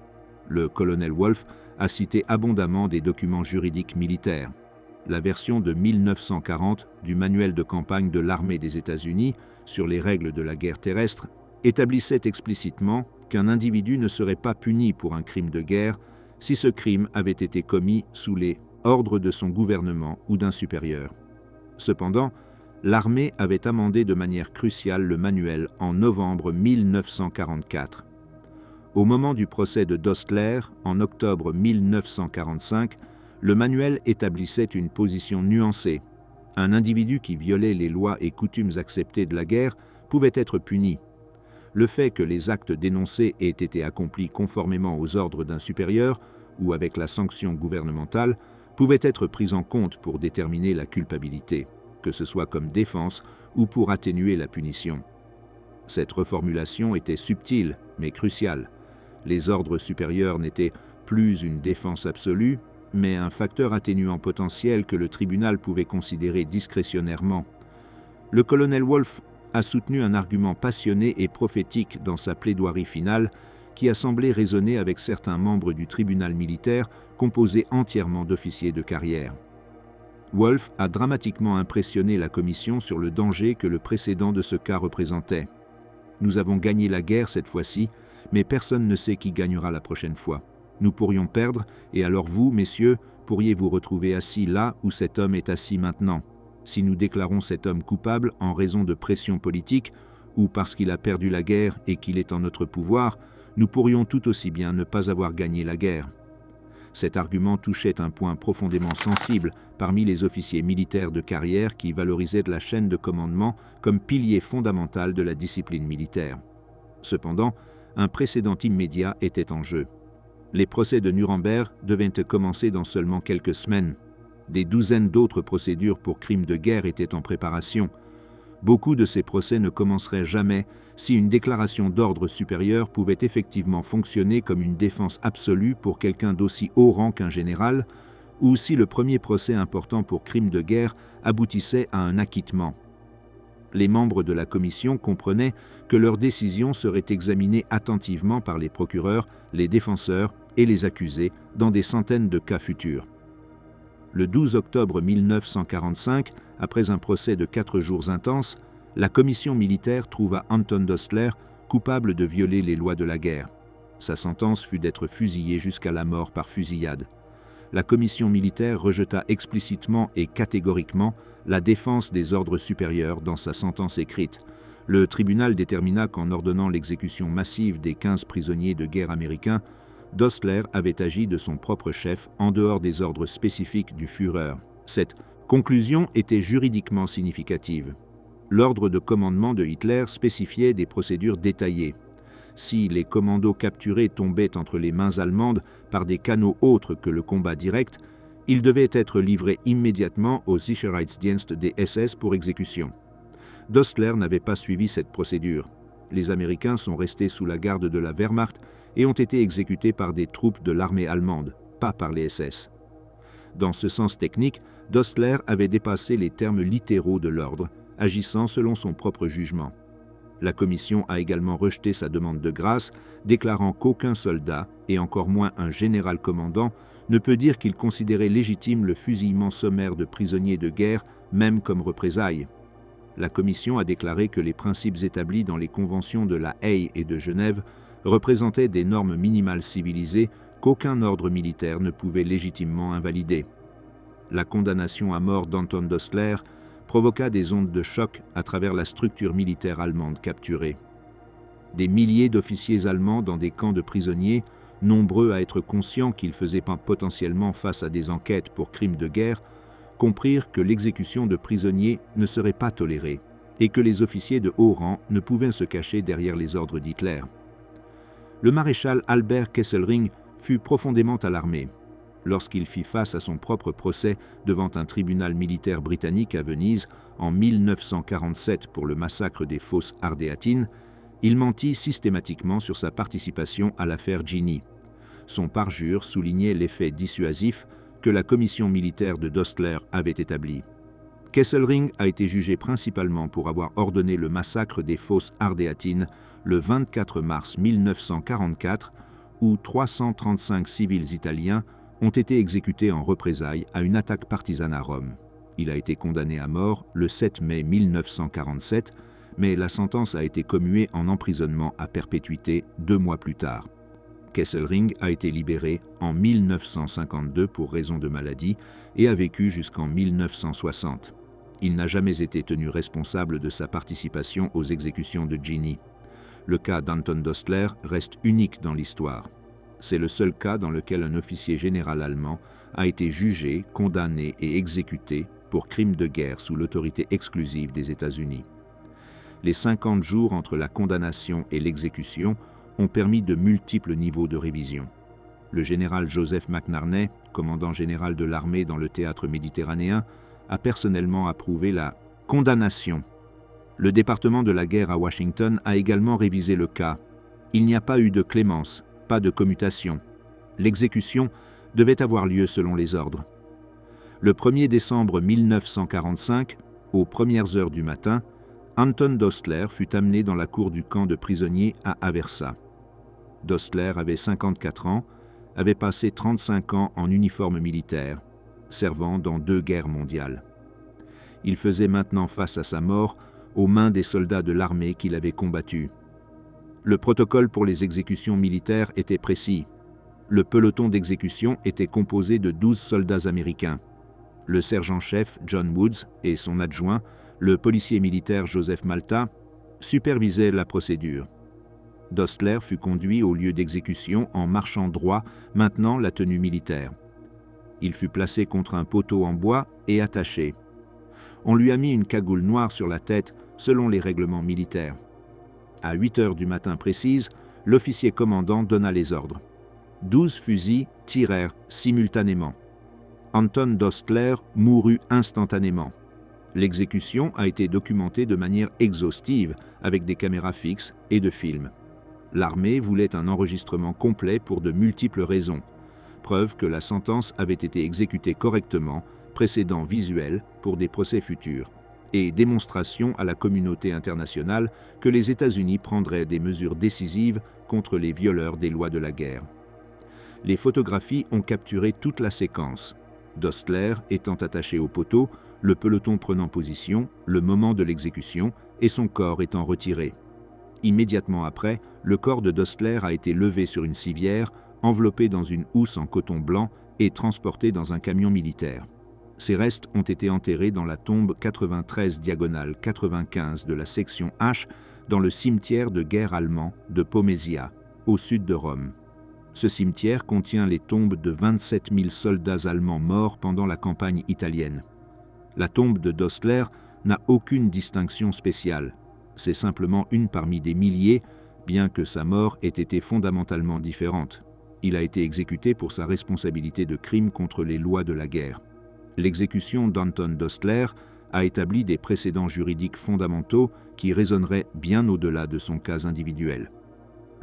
Le colonel Wolfe a cité abondamment des documents juridiques militaires. La version de 1940 du manuel de campagne de l'armée des États-Unis sur les règles de la guerre terrestre établissait explicitement qu'un individu ne serait pas puni pour un crime de guerre si ce crime avait été commis sous les ordres de son gouvernement ou d'un supérieur. Cependant, l'armée avait amendé de manière cruciale le manuel en novembre 1944. Au moment du procès de Dostler, en octobre 1945, le manuel établissait une position nuancée. Un individu qui violait les lois et coutumes acceptées de la guerre pouvait être puni. Le fait que les actes dénoncés aient été accomplis conformément aux ordres d'un supérieur ou avec la sanction gouvernementale pouvait être pris en compte pour déterminer la culpabilité, que ce soit comme défense ou pour atténuer la punition. Cette reformulation était subtile, mais cruciale. Les ordres supérieurs n'étaient plus une défense absolue, mais un facteur atténuant potentiel que le tribunal pouvait considérer discrétionnairement. Le colonel Wolfe a soutenu un argument passionné et prophétique dans sa plaidoirie finale qui a semblé résonner avec certains membres du tribunal militaire composé entièrement d'officiers de carrière. Wolfe a dramatiquement impressionné la commission sur le danger que le précédent de ce cas représentait. Nous avons gagné la guerre cette fois-ci, mais personne ne sait qui gagnera la prochaine fois. Nous pourrions perdre, et alors vous, messieurs, pourriez vous retrouver assis là où cet homme est assis maintenant. Si nous déclarons cet homme coupable en raison de pression politique, ou parce qu'il a perdu la guerre et qu'il est en notre pouvoir, nous pourrions tout aussi bien ne pas avoir gagné la guerre. Cet argument touchait un point profondément sensible parmi les officiers militaires de carrière qui valorisaient la chaîne de commandement comme pilier fondamental de la discipline militaire. Cependant, un précédent immédiat était en jeu. Les procès de Nuremberg devaient commencer dans seulement quelques semaines. Des douzaines d'autres procédures pour crimes de guerre étaient en préparation. Beaucoup de ces procès ne commenceraient jamais si une déclaration d'ordre supérieur pouvait effectivement fonctionner comme une défense absolue pour quelqu'un d'aussi haut rang qu'un général, ou si le premier procès important pour crime de guerre aboutissait à un acquittement. Les membres de la commission comprenaient que leurs décisions seraient examinées attentivement par les procureurs, les défenseurs et les accusés dans des centaines de cas futurs. Le 12 octobre 1945, après un procès de 4 jours intenses, la commission militaire trouva Anton Dostler coupable de violer les lois de la guerre. Sa sentence fut d'être fusillé jusqu'à la mort par fusillade. La commission militaire rejeta explicitement et catégoriquement la défense des ordres supérieurs dans sa sentence écrite. Le tribunal détermina qu'en ordonnant l'exécution massive des 15 prisonniers de guerre américains, Dostler avait agi de son propre chef en dehors des ordres spécifiques du Führer. Cette conclusion était juridiquement significative. L'ordre de commandement de Hitler spécifiait des procédures détaillées. Si les commandos capturés tombaient entre les mains allemandes par des canaux autres que le combat direct, ils devaient être livrés immédiatement au Sicherheitsdienst des SS pour exécution. Dostler n'avait pas suivi cette procédure. Les Américains sont restés sous la garde de la Wehrmacht et ont été exécutés par des troupes de l'armée allemande, pas par les SS. Dans ce sens technique, Dostler avait dépassé les termes littéraux de l'ordre, agissant selon son propre jugement. La commission a également rejeté sa demande de grâce, déclarant qu'aucun soldat, et encore moins un général commandant, ne peut dire qu'il considérait légitime le fusillement sommaire de prisonniers de guerre, même comme représailles. La commission a déclaré que les principes établis dans les conventions de La Haye et de Genève représentaient des normes minimales civilisées qu'aucun ordre militaire ne pouvait légitimement invalider. La condamnation à mort d'Anton Dostler provoqua des ondes de choc à travers la structure militaire allemande capturée. Des milliers d'officiers allemands dans des camps de prisonniers, nombreux à être conscients qu'ils faisaient potentiellement face à des enquêtes pour crimes de guerre, comprirent que l'exécution de prisonniers ne serait pas tolérée et que les officiers de haut rang ne pouvaient se cacher derrière les ordres d'Hitler. Le maréchal Albert Kesselring fut profondément alarmé. Lorsqu'il fit face à son propre procès devant un tribunal militaire britannique à Venise en 1947 pour le massacre des fosses ardéatines, il mentit systématiquement sur sa participation à l'affaire Ginny. Son parjure soulignait l'effet dissuasif que la commission militaire de Dostler avait établi. Kesselring a été jugé principalement pour avoir ordonné le massacre des fosses ardéatines le 24 mars 1944, où 335 civils italiens ont été exécutés en représailles à une attaque partisane à Rome. Il a été condamné à mort le 7 mai 1947, mais la sentence a été commuée en emprisonnement à perpétuité 2 mois plus tard. Kesselring a été libéré en 1952 pour raison de maladie et a vécu jusqu'en 1960. Il n'a jamais été tenu responsable de sa participation aux exécutions de Ginny. Le cas d'Anton Dostler reste unique dans l'histoire. C'est le seul cas dans lequel un officier général allemand a été jugé, condamné et exécuté pour crimes de guerre sous l'autorité exclusive des États-Unis. Les 50 jours entre la condamnation et l'exécution ont permis de multiples niveaux de révision. Le général Joseph McNarney, commandant général de l'armée dans le théâtre méditerranéen, a personnellement approuvé la condamnation. Le département de la guerre à Washington a également révisé le cas. Il n'y a pas eu de clémence, pas de commutation. L'exécution devait avoir lieu selon les ordres. Le 1er décembre 1945, aux premières heures du matin, Anton Dostler fut amené dans la cour du camp de prisonniers à Aversa. Dostler avait 54 ans, avait passé 35 ans en uniforme militaire, servant dans 2 guerres mondiales. Il faisait maintenant face à sa mort aux mains des soldats de l'armée qu'il avait combattus. Le protocole pour les exécutions militaires était précis. Le peloton d'exécution était composé de 12 soldats américains. Le sergent-chef John Woods et son adjoint, le policier militaire Joseph Malta, supervisaient la procédure. Dostler fut conduit au lieu d'exécution en marchant droit, maintenant la tenue militaire. Il fut placé contre un poteau en bois et attaché. On lui a mis une cagoule noire sur la tête selon les règlements militaires. À 8 heures du matin précise, l'officier commandant donna les ordres. 12 fusils tirèrent simultanément. Anton Dostler mourut instantanément. L'exécution a été documentée de manière exhaustive avec des caméras fixes et de films. L'armée voulait un enregistrement complet pour de multiples raisons. Preuve que la sentence avait été exécutée correctement, précédent visuel pour des procès futurs, et démonstration à la communauté internationale que les États-Unis prendraient des mesures décisives contre les violeurs des lois de la guerre. Les photographies ont capturé toute la séquence, Dostler étant attaché au poteau, le peloton prenant position, le moment de l'exécution et son corps étant retiré. Immédiatement après, le corps de Dostler a été levé sur une civière, enveloppé dans une housse en coton blanc et transporté dans un camion militaire. Ses restes ont été enterrés dans la tombe 93 diagonale 95 de la section H dans le cimetière de guerre allemand de Pomesia, au sud de Rome. Ce cimetière contient les tombes de 27 000 soldats allemands morts pendant la campagne italienne. La tombe de Dostler n'a aucune distinction spéciale. C'est simplement une parmi des milliers, bien que sa mort ait été fondamentalement différente. Il a été exécuté pour sa responsabilité de crime contre les lois de la guerre. L'exécution d'Anton Dostler a établi des précédents juridiques fondamentaux qui résonneraient bien au-delà de son cas individuel.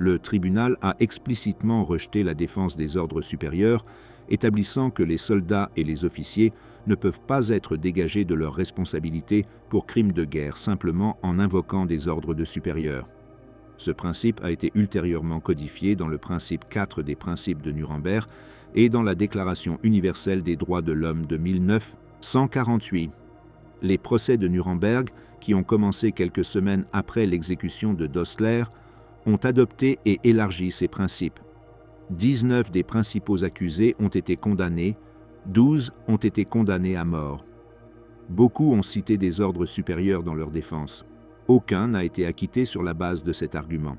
Le tribunal a explicitement rejeté la défense des ordres supérieurs, établissant que les soldats et les officiers ne peuvent pas être dégagés de leurs responsabilités pour crimes de guerre simplement en invoquant des ordres de supérieurs. Ce principe a été ultérieurement codifié dans le principe 4 des principes de Nuremberg et dans la Déclaration universelle des droits de l'homme de 1948. Les procès de Nuremberg, qui ont commencé quelques semaines après l'exécution de Dostler, ont adopté et élargi ces principes. 19 des principaux accusés ont été condamnés, 12 ont été condamnés à mort. Beaucoup ont cité des ordres supérieurs dans leur défense. Aucun n'a été acquitté sur la base de cet argument.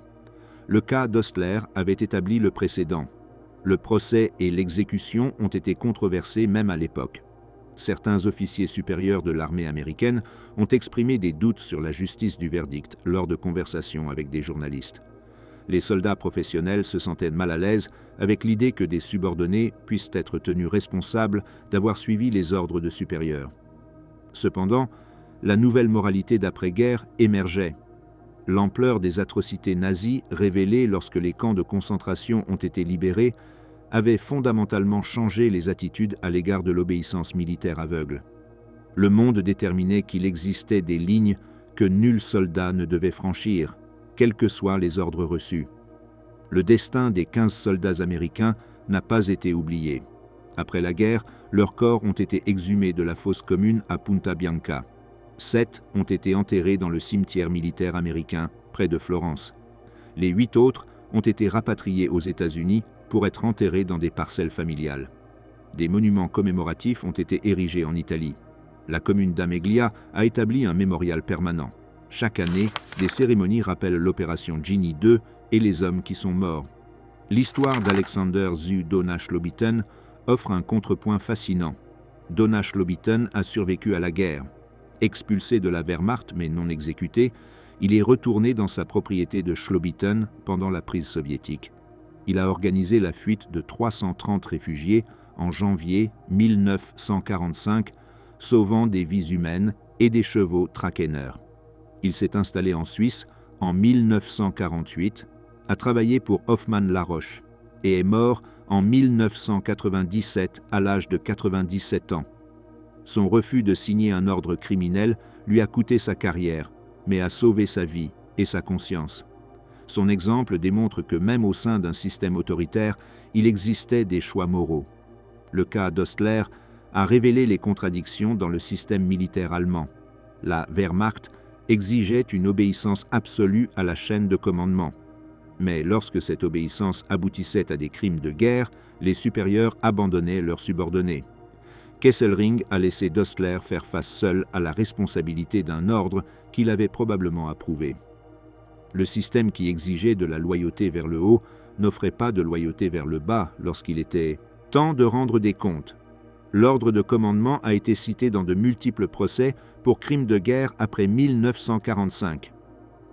Le cas Dostler avait établi le précédent. Le procès et l'exécution ont été controversés même à l'époque. Certains officiers supérieurs de l'armée américaine ont exprimé des doutes sur la justice du verdict lors de conversations avec des journalistes. Les soldats professionnels se sentaient mal à l'aise avec l'idée que des subordonnés puissent être tenus responsables d'avoir suivi les ordres de supérieurs. Cependant, la nouvelle moralité d'après-guerre émergeait. L'ampleur des atrocités nazies révélées lorsque les camps de concentration ont été libérés avait fondamentalement changé les attitudes à l'égard de l'obéissance militaire aveugle. Le monde déterminait qu'il existait des lignes que nul soldat ne devait franchir, quels que soient les ordres reçus. Le destin des 15 soldats américains n'a pas été oublié. Après la guerre, leurs corps ont été exhumés de la fosse commune à Punta Bianca. 7 ont été enterrés dans le cimetière militaire américain, près de Florence. Les 8 autres ont été rapatriés aux États-Unis pour être enterrés dans des parcelles familiales. Des monuments commémoratifs ont été érigés en Italie. La commune d'Ameglia a établi un mémorial permanent. Chaque année, des cérémonies rappellent l'opération Ginny 2 et les hommes qui sont morts. L'histoire d'Alexander zu Donaueschlobitten offre un contrepoint fascinant. Donaueschlobitten a survécu à la guerre. Expulsé de la Wehrmacht mais non exécuté, il est retourné dans sa propriété de Schlobitten pendant la prise soviétique. Il a organisé la fuite de 330 réfugiés en janvier 1945, sauvant des vies humaines et des chevaux Trakehner. Il s'est installé en Suisse en 1948, a travaillé pour Hoffmann-La Roche et est mort en 1997 à l'âge de 97 ans. Son refus de signer un ordre criminel lui a coûté sa carrière, mais a sauvé sa vie et sa conscience. Son exemple démontre que même au sein d'un système autoritaire, il existait des choix moraux. Le cas Dostler a révélé les contradictions dans le système militaire allemand. La Wehrmacht exigeait une obéissance absolue à la chaîne de commandement. Mais lorsque cette obéissance aboutissait à des crimes de guerre, les supérieurs abandonnaient leurs subordonnés. Kesselring a laissé Dostler faire face seul à la responsabilité d'un ordre qu'il avait probablement approuvé. Le système qui exigeait de la loyauté vers le haut n'offrait pas de loyauté vers le bas lorsqu'il était temps de rendre des comptes. L'ordre de commandement a été cité dans de multiples procès pour crimes de guerre après 1945.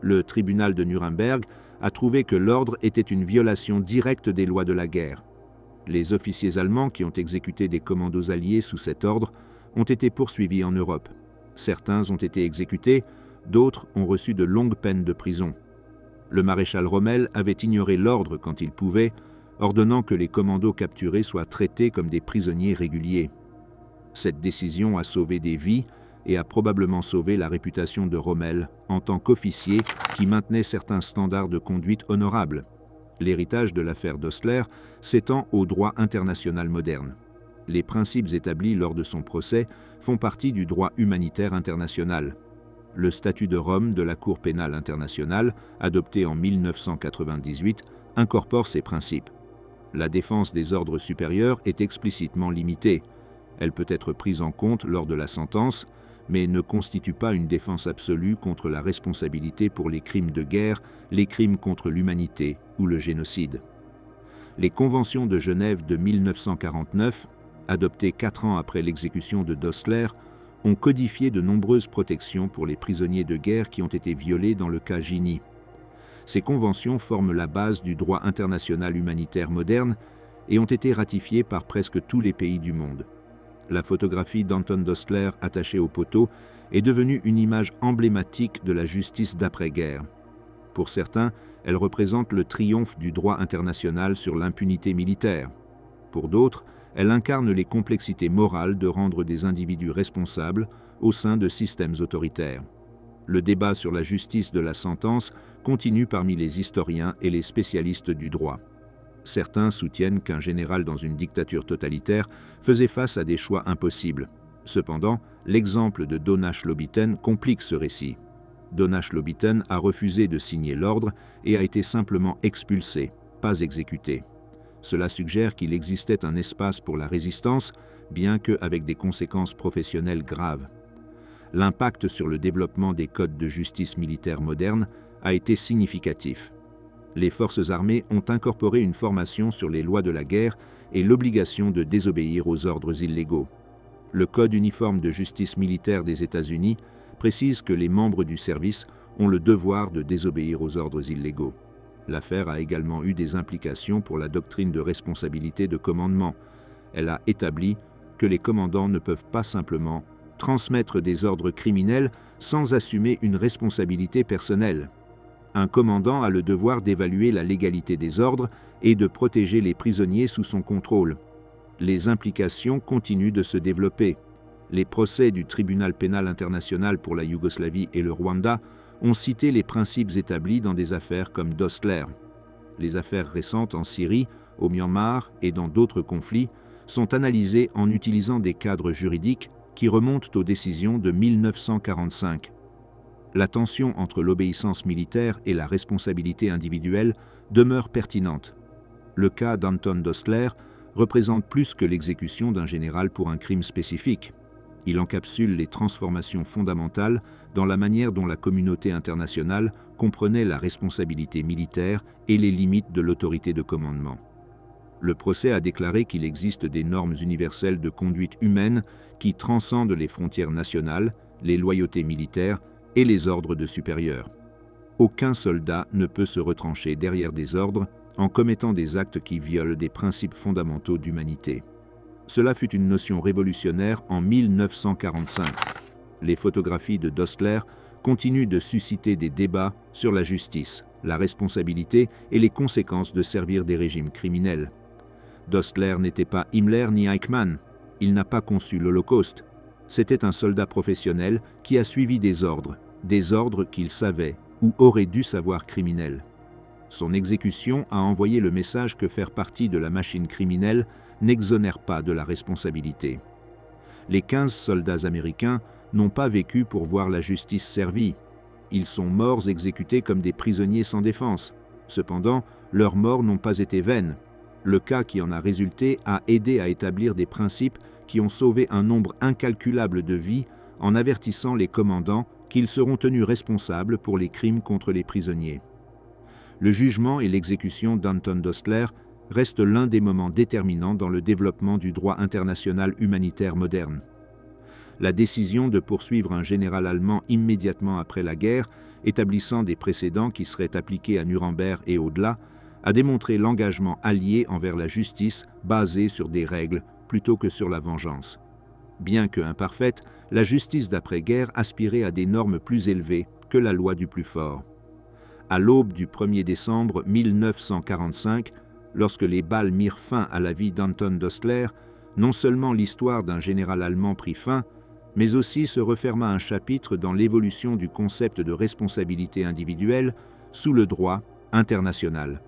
Le tribunal de Nuremberg a trouvé que l'ordre était une violation directe des lois de la guerre. Les officiers allemands qui ont exécuté des commandos alliés sous cet ordre ont été poursuivis en Europe. Certains ont été exécutés, d'autres ont reçu de longues peines de prison. Le maréchal Rommel avait ignoré l'ordre quand il pouvait, ordonnant que les commandos capturés soient traités comme des prisonniers réguliers. Cette décision a sauvé des vies et a probablement sauvé la réputation de Rommel en tant qu'officier qui maintenait certains standards de conduite honorables. L'héritage de l'affaire d'Osler s'étend au droit international moderne. Les principes établis lors de son procès font partie du droit humanitaire international. Le statut de Rome de la Cour pénale internationale, adopté en 1998, incorpore ces principes. La défense des ordres supérieurs est explicitement limitée. Elle peut être prise en compte lors de la sentence, mais ne constitue pas une défense absolue contre la responsabilité pour les crimes de guerre, les crimes contre l'humanité ou le génocide. Les conventions de Genève de 1949, adoptées 4 ans après l'exécution de Dössler, ont codifié de nombreuses protections pour les prisonniers de guerre qui ont été violés dans le cas Gini. Ces conventions forment la base du droit international humanitaire moderne et ont été ratifiées par presque tous les pays du monde. La photographie d'Anton Dössler attachée au poteau est devenue une image emblématique de la justice d'après-guerre. Pour certains, elle représente le triomphe du droit international sur l'impunité militaire. Pour d'autres, elle incarne les complexités morales de rendre des individus responsables au sein de systèmes autoritaires. Le débat sur la justice de la sentence continue parmi les historiens et les spécialistes du droit. Certains soutiennent qu'un général dans une dictature totalitaire faisait face à des choix impossibles. Cependant, l'exemple de Doná Slobiten complique ce récit. Doná Slobiten a refusé de signer l'ordre et a été simplement expulsé, pas exécuté. Cela suggère qu'il existait un espace pour la résistance, bien qu'avec des conséquences professionnelles graves. L'impact sur le développement des codes de justice militaire moderne a été significatif. Les forces armées ont incorporé une formation sur les lois de la guerre et l'obligation de désobéir aux ordres illégaux. Le Code uniforme de justice militaire des États-Unis précise que les membres du service ont le devoir de désobéir aux ordres illégaux. L'affaire a également eu des implications pour la doctrine de responsabilité de commandement. Elle a établi que les commandants ne peuvent pas simplement transmettre des ordres criminels sans assumer une responsabilité personnelle. Un commandant a le devoir d'évaluer la légalité des ordres et de protéger les prisonniers sous son contrôle. Les implications continuent de se développer. Les procès du Tribunal pénal international pour la Yougoslavie et le Rwanda ont cité les principes établis dans des affaires comme Dössler. Les affaires récentes en Syrie, au Myanmar et dans d'autres conflits sont analysées en utilisant des cadres juridiques qui remontent aux décisions de 1945. La tension entre l'obéissance militaire et la responsabilité individuelle demeure pertinente. Le cas d'Anton Dössler représente plus que l'exécution d'un général pour un crime spécifique. Il encapsule les transformations fondamentales dans la manière dont la communauté internationale comprenait la responsabilité militaire et les limites de l'autorité de commandement. Le procès a déclaré qu'il existe des normes universelles de conduite humaine qui transcendent les frontières nationales, les loyautés militaires et les ordres de supérieurs. Aucun soldat ne peut se retrancher derrière des ordres en commettant des actes qui violent des principes fondamentaux d'humanité. Cela fut une notion révolutionnaire en 1945. Les photographies de Dössler continuent de susciter des débats sur la justice, la responsabilité et les conséquences de servir des régimes criminels. Dössler n'était pas Himmler ni Eichmann. Il n'a pas conçu l'Holocauste. C'était un soldat professionnel qui a suivi des ordres qu'il savait ou aurait dû savoir criminels. Son exécution a envoyé le message que faire partie de la machine criminelle n'exonère pas de la responsabilité. Les 15 soldats américains n'ont pas vécu pour voir la justice servie. Ils sont morts exécutés comme des prisonniers sans défense. Cependant, leurs morts n'ont pas été vaines. Le cas qui en a résulté a aidé à établir des principes qui ont sauvé un nombre incalculable de vies en avertissant les commandants qu'ils seront tenus responsables pour les crimes contre les prisonniers. Le jugement et l'exécution d'Anton Dössler restent l'un des moments déterminants dans le développement du droit international humanitaire moderne. La décision de poursuivre un général allemand immédiatement après la guerre, établissant des précédents qui seraient appliqués à Nuremberg et au-delà, a démontré l'engagement allié envers la justice basé sur des règles plutôt que sur la vengeance. Bien que imparfaite, la justice d'après-guerre aspirait à des normes plus élevées que la loi du plus fort. À l'aube du 1er décembre 1945, lorsque les balles mirent fin à la vie d'Anton Dössler, non seulement l'histoire d'un général allemand prit fin, mais aussi se referma un chapitre dans l'évolution du concept de responsabilité individuelle sous le droit international.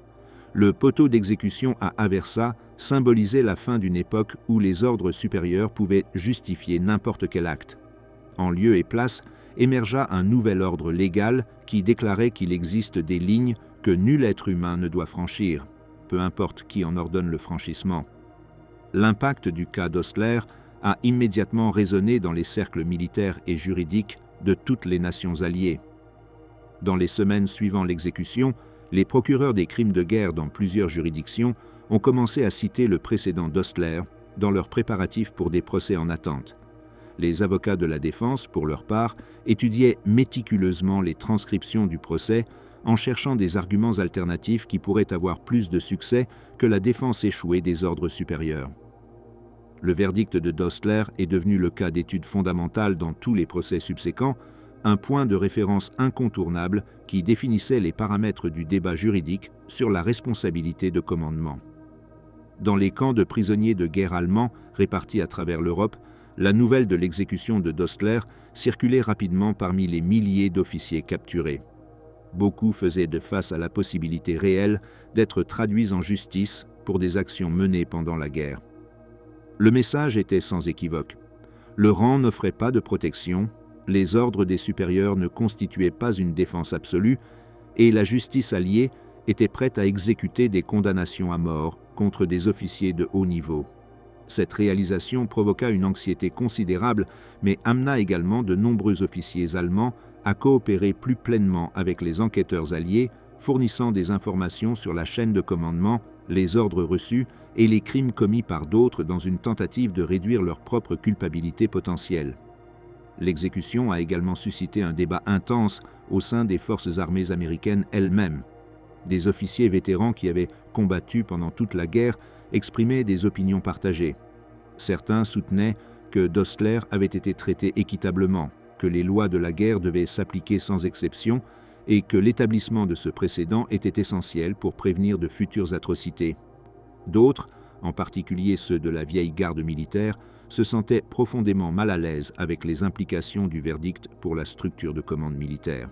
Le poteau d'exécution à Aversa symbolisait la fin d'une époque où les ordres supérieurs pouvaient justifier n'importe quel acte. En lieu et place, émergea un nouvel ordre légal qui déclarait qu'il existe des lignes que nul être humain ne doit franchir, peu importe qui en ordonne le franchissement. L'impact du cas d'Ostler a immédiatement résonné dans les cercles militaires et juridiques de toutes les nations alliées. Dans les semaines suivant l'exécution, les procureurs des crimes de guerre dans plusieurs juridictions ont commencé à citer le précédent d'Ostler dans leurs préparatifs pour des procès en attente. Les avocats de la défense, pour leur part, étudiaient méticuleusement les transcriptions du procès en cherchant des arguments alternatifs qui pourraient avoir plus de succès que la défense échouée des ordres supérieurs. Le verdict de d'Ostler est devenu le cas d'étude fondamentale dans tous les procès subséquents, un point de référence incontournable qui définissait les paramètres du débat juridique sur la responsabilité de commandement. Dans les camps de prisonniers de guerre allemands répartis à travers l'Europe, la nouvelle de l'exécution de d'Ostler circulait rapidement parmi les milliers d'officiers capturés. Beaucoup faisaient de face à la possibilité réelle d'être traduits en justice pour des actions menées pendant la guerre. Le message était sans équivoque. Le rang n'offrait pas de protection, les ordres des supérieurs ne constituaient pas une défense absolue, et la justice alliée était prête à exécuter des condamnations à mort contre des officiers de haut niveau. Cette réalisation provoqua une anxiété considérable, mais amena également de nombreux officiers allemands à coopérer plus pleinement avec les enquêteurs alliés, fournissant des informations sur la chaîne de commandement, les ordres reçus et les crimes commis par d'autres dans une tentative de réduire leur propre culpabilité potentielle. L'exécution a également suscité un débat intense au sein des forces armées américaines elles-mêmes. Des officiers vétérans qui avaient combattu pendant toute la guerre exprimaient des opinions partagées. Certains soutenaient que d'Ostler avait été traité équitablement, que les lois de la guerre devaient s'appliquer sans exception et que l'établissement de ce précédent était essentiel pour prévenir de futures atrocités. D'autres, en particulier ceux de la vieille garde militaire, se sentaient profondément mal à l'aise avec les implications du verdict pour la structure de commande militaire.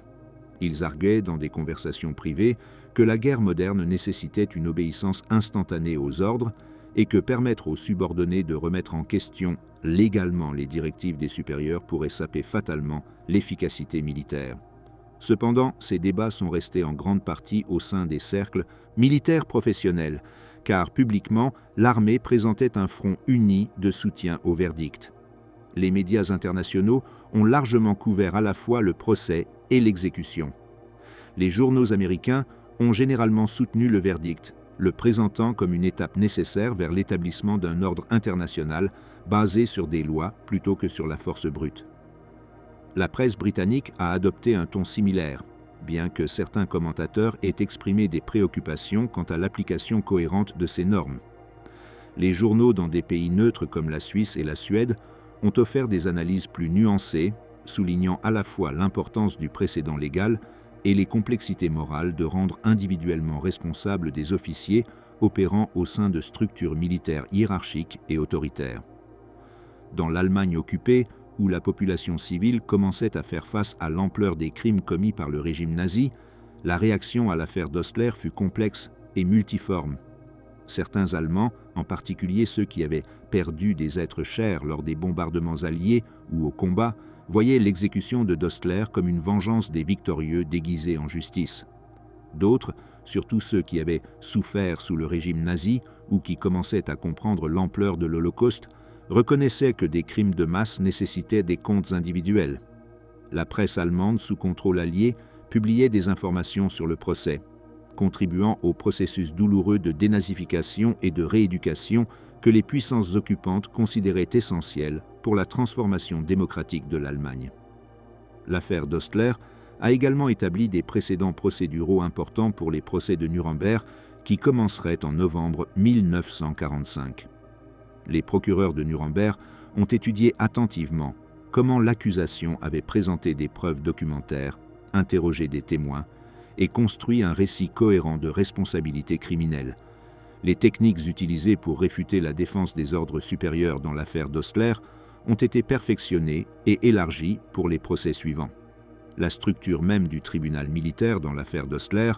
Ils arguaient dans des conversations privées que la guerre moderne nécessitait une obéissance instantanée aux ordres et que permettre aux subordonnés de remettre en question légalement les directives des supérieurs pourrait saper fatalement l'efficacité militaire. Cependant, ces débats sont restés en grande partie au sein des cercles militaires professionnels, car publiquement, l'armée présentait un front uni de soutien au verdict. Les médias internationaux ont largement couvert à la fois le procès et l'exécution. Les journaux américains ont généralement soutenu le verdict, le présentant comme une étape nécessaire vers l'établissement d'un ordre international basé sur des lois plutôt que sur la force brute. La presse britannique a adopté un ton similaire, bien que certains commentateurs aient exprimé des préoccupations quant à l'application cohérente de ces normes. Les journaux dans des pays neutres comme la Suisse et la Suède ont offert des analyses plus nuancées, soulignant à la fois l'importance du précédent légal et les complexités morales de rendre individuellement responsables des officiers opérant au sein de structures militaires hiérarchiques et autoritaires. Dans l'Allemagne occupée, où la population civile commençait à faire face à l'ampleur des crimes commis par le régime nazi, la réaction à l'affaire d'Ostler fut complexe et multiforme. Certains Allemands, en particulier ceux qui avaient perdu des êtres chers lors des bombardements alliés ou au combat, voyaient l'exécution de d'Ostler comme une vengeance des victorieux déguisée en justice. D'autres, surtout ceux qui avaient souffert sous le régime nazi ou qui commençaient à comprendre l'ampleur de l'Holocauste, reconnaissaient que des crimes de masse nécessitaient des comptes individuels. La presse allemande sous contrôle allié publiait des informations sur le procès, contribuant au processus douloureux de dénazification et de rééducation que les puissances occupantes considéraient essentiel pour la transformation démocratique de l'Allemagne. L'affaire d'Ostler a également établi des précédents procéduraux importants pour les procès de Nuremberg qui commenceraient en novembre 1945. Les procureurs de Nuremberg ont étudié attentivement comment l'accusation avait présenté des preuves documentaires, interrogé des témoins et construit un récit cohérent de responsabilité criminelle. Les techniques utilisées pour réfuter la défense des ordres supérieurs dans l'affaire d'Ostler ont été perfectionnées et élargies pour les procès suivants. La structure même du tribunal militaire dans l'affaire d'Ostler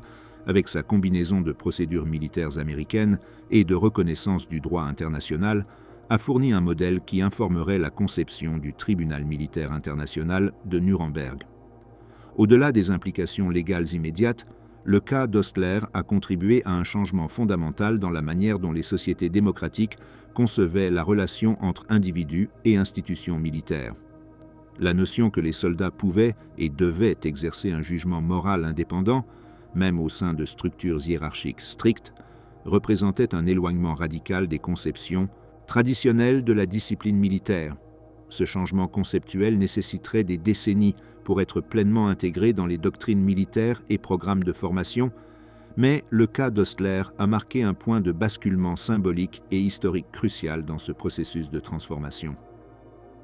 avec sa combinaison de procédures militaires américaines et de reconnaissance du droit international, a fourni un modèle qui informerait la conception du tribunal militaire international de Nuremberg. Au-delà des implications légales immédiates, le cas d'Ostler a contribué à un changement fondamental dans la manière dont les sociétés démocratiques concevaient la relation entre individus et institutions militaires. La notion que les soldats pouvaient et devaient exercer un jugement moral indépendant, même au sein de structures hiérarchiques strictes, représentait un éloignement radical des conceptions traditionnelles de la discipline militaire. Ce changement conceptuel nécessiterait des décennies pour être pleinement intégré dans les doctrines militaires et programmes de formation, mais le cas d'Ostler a marqué un point de basculement symbolique et historique crucial dans ce processus de transformation.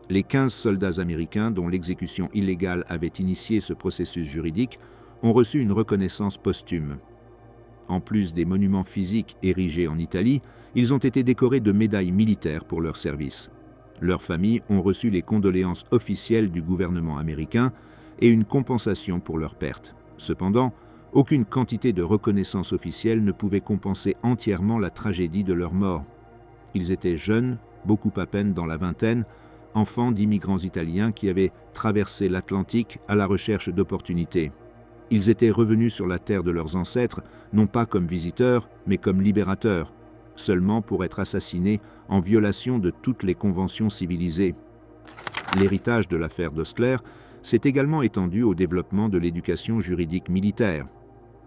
Les 15 soldats américains dont l'exécution illégale avait initié ce processus juridique ont reçu une reconnaissance posthume. En plus des monuments physiques érigés en Italie, ils ont été décorés de médailles militaires pour leur service. Leurs familles ont reçu les condoléances officielles du gouvernement américain et une compensation pour leurs pertes. Cependant, aucune quantité de reconnaissance officielle ne pouvait compenser entièrement la tragédie de leur mort. Ils étaient jeunes, beaucoup à peine dans la vingtaine, enfants d'immigrants italiens qui avaient traversé l'Atlantique à la recherche d'opportunités. Ils étaient revenus sur la terre de leurs ancêtres, non pas comme visiteurs, mais comme libérateurs, seulement pour être assassinés en violation de toutes les conventions civilisées. L'héritage de l'affaire d'Ostler s'est également étendu au développement de l'éducation juridique militaire.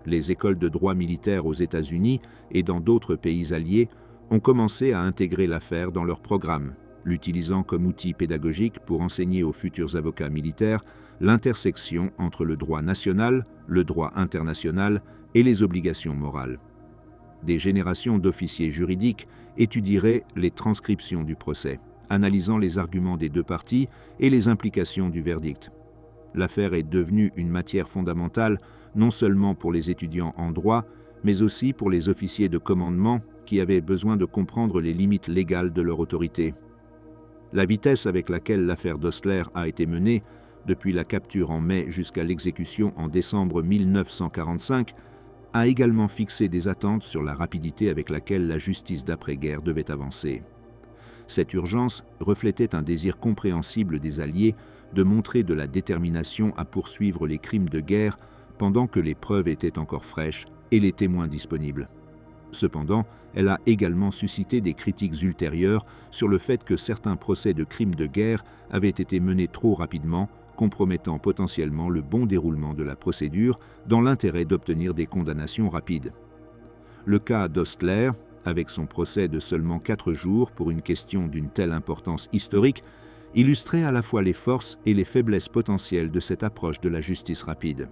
Les écoles de droit militaire aux États-Unis et dans d'autres pays alliés ont commencé à intégrer l'affaire dans leurs programmes, l'utilisant comme outil pédagogique pour enseigner aux futurs avocats militaires l'intersection entre le droit national, le droit international et les obligations morales. Des générations d'officiers juridiques étudieraient les transcriptions du procès, analysant les arguments des deux parties et les implications du verdict. L'affaire est devenue une matière fondamentale non seulement pour les étudiants en droit, mais aussi pour les officiers de commandement qui avaient besoin de comprendre les limites légales de leur autorité. La vitesse avec laquelle l'affaire d'Ostler a été menée, depuis la capture en mai jusqu'à l'exécution en décembre 1945, a également fixé des attentes sur la rapidité avec laquelle la justice d'après-guerre devait avancer. Cette urgence reflétait un désir compréhensible des Alliés de montrer de la détermination à poursuivre les crimes de guerre pendant que les preuves étaient encore fraîches et les témoins disponibles. Cependant, elle a également suscité des critiques ultérieures sur le fait que certains procès de crimes de guerre avaient été menés trop rapidement, compromettant potentiellement le bon déroulement de la procédure dans l'intérêt d'obtenir des condamnations rapides. Le cas d'Ostler, avec son procès de seulement 4 jours pour une question d'une telle importance historique, illustrait à la fois les forces et les faiblesses potentielles de cette approche de la justice rapide.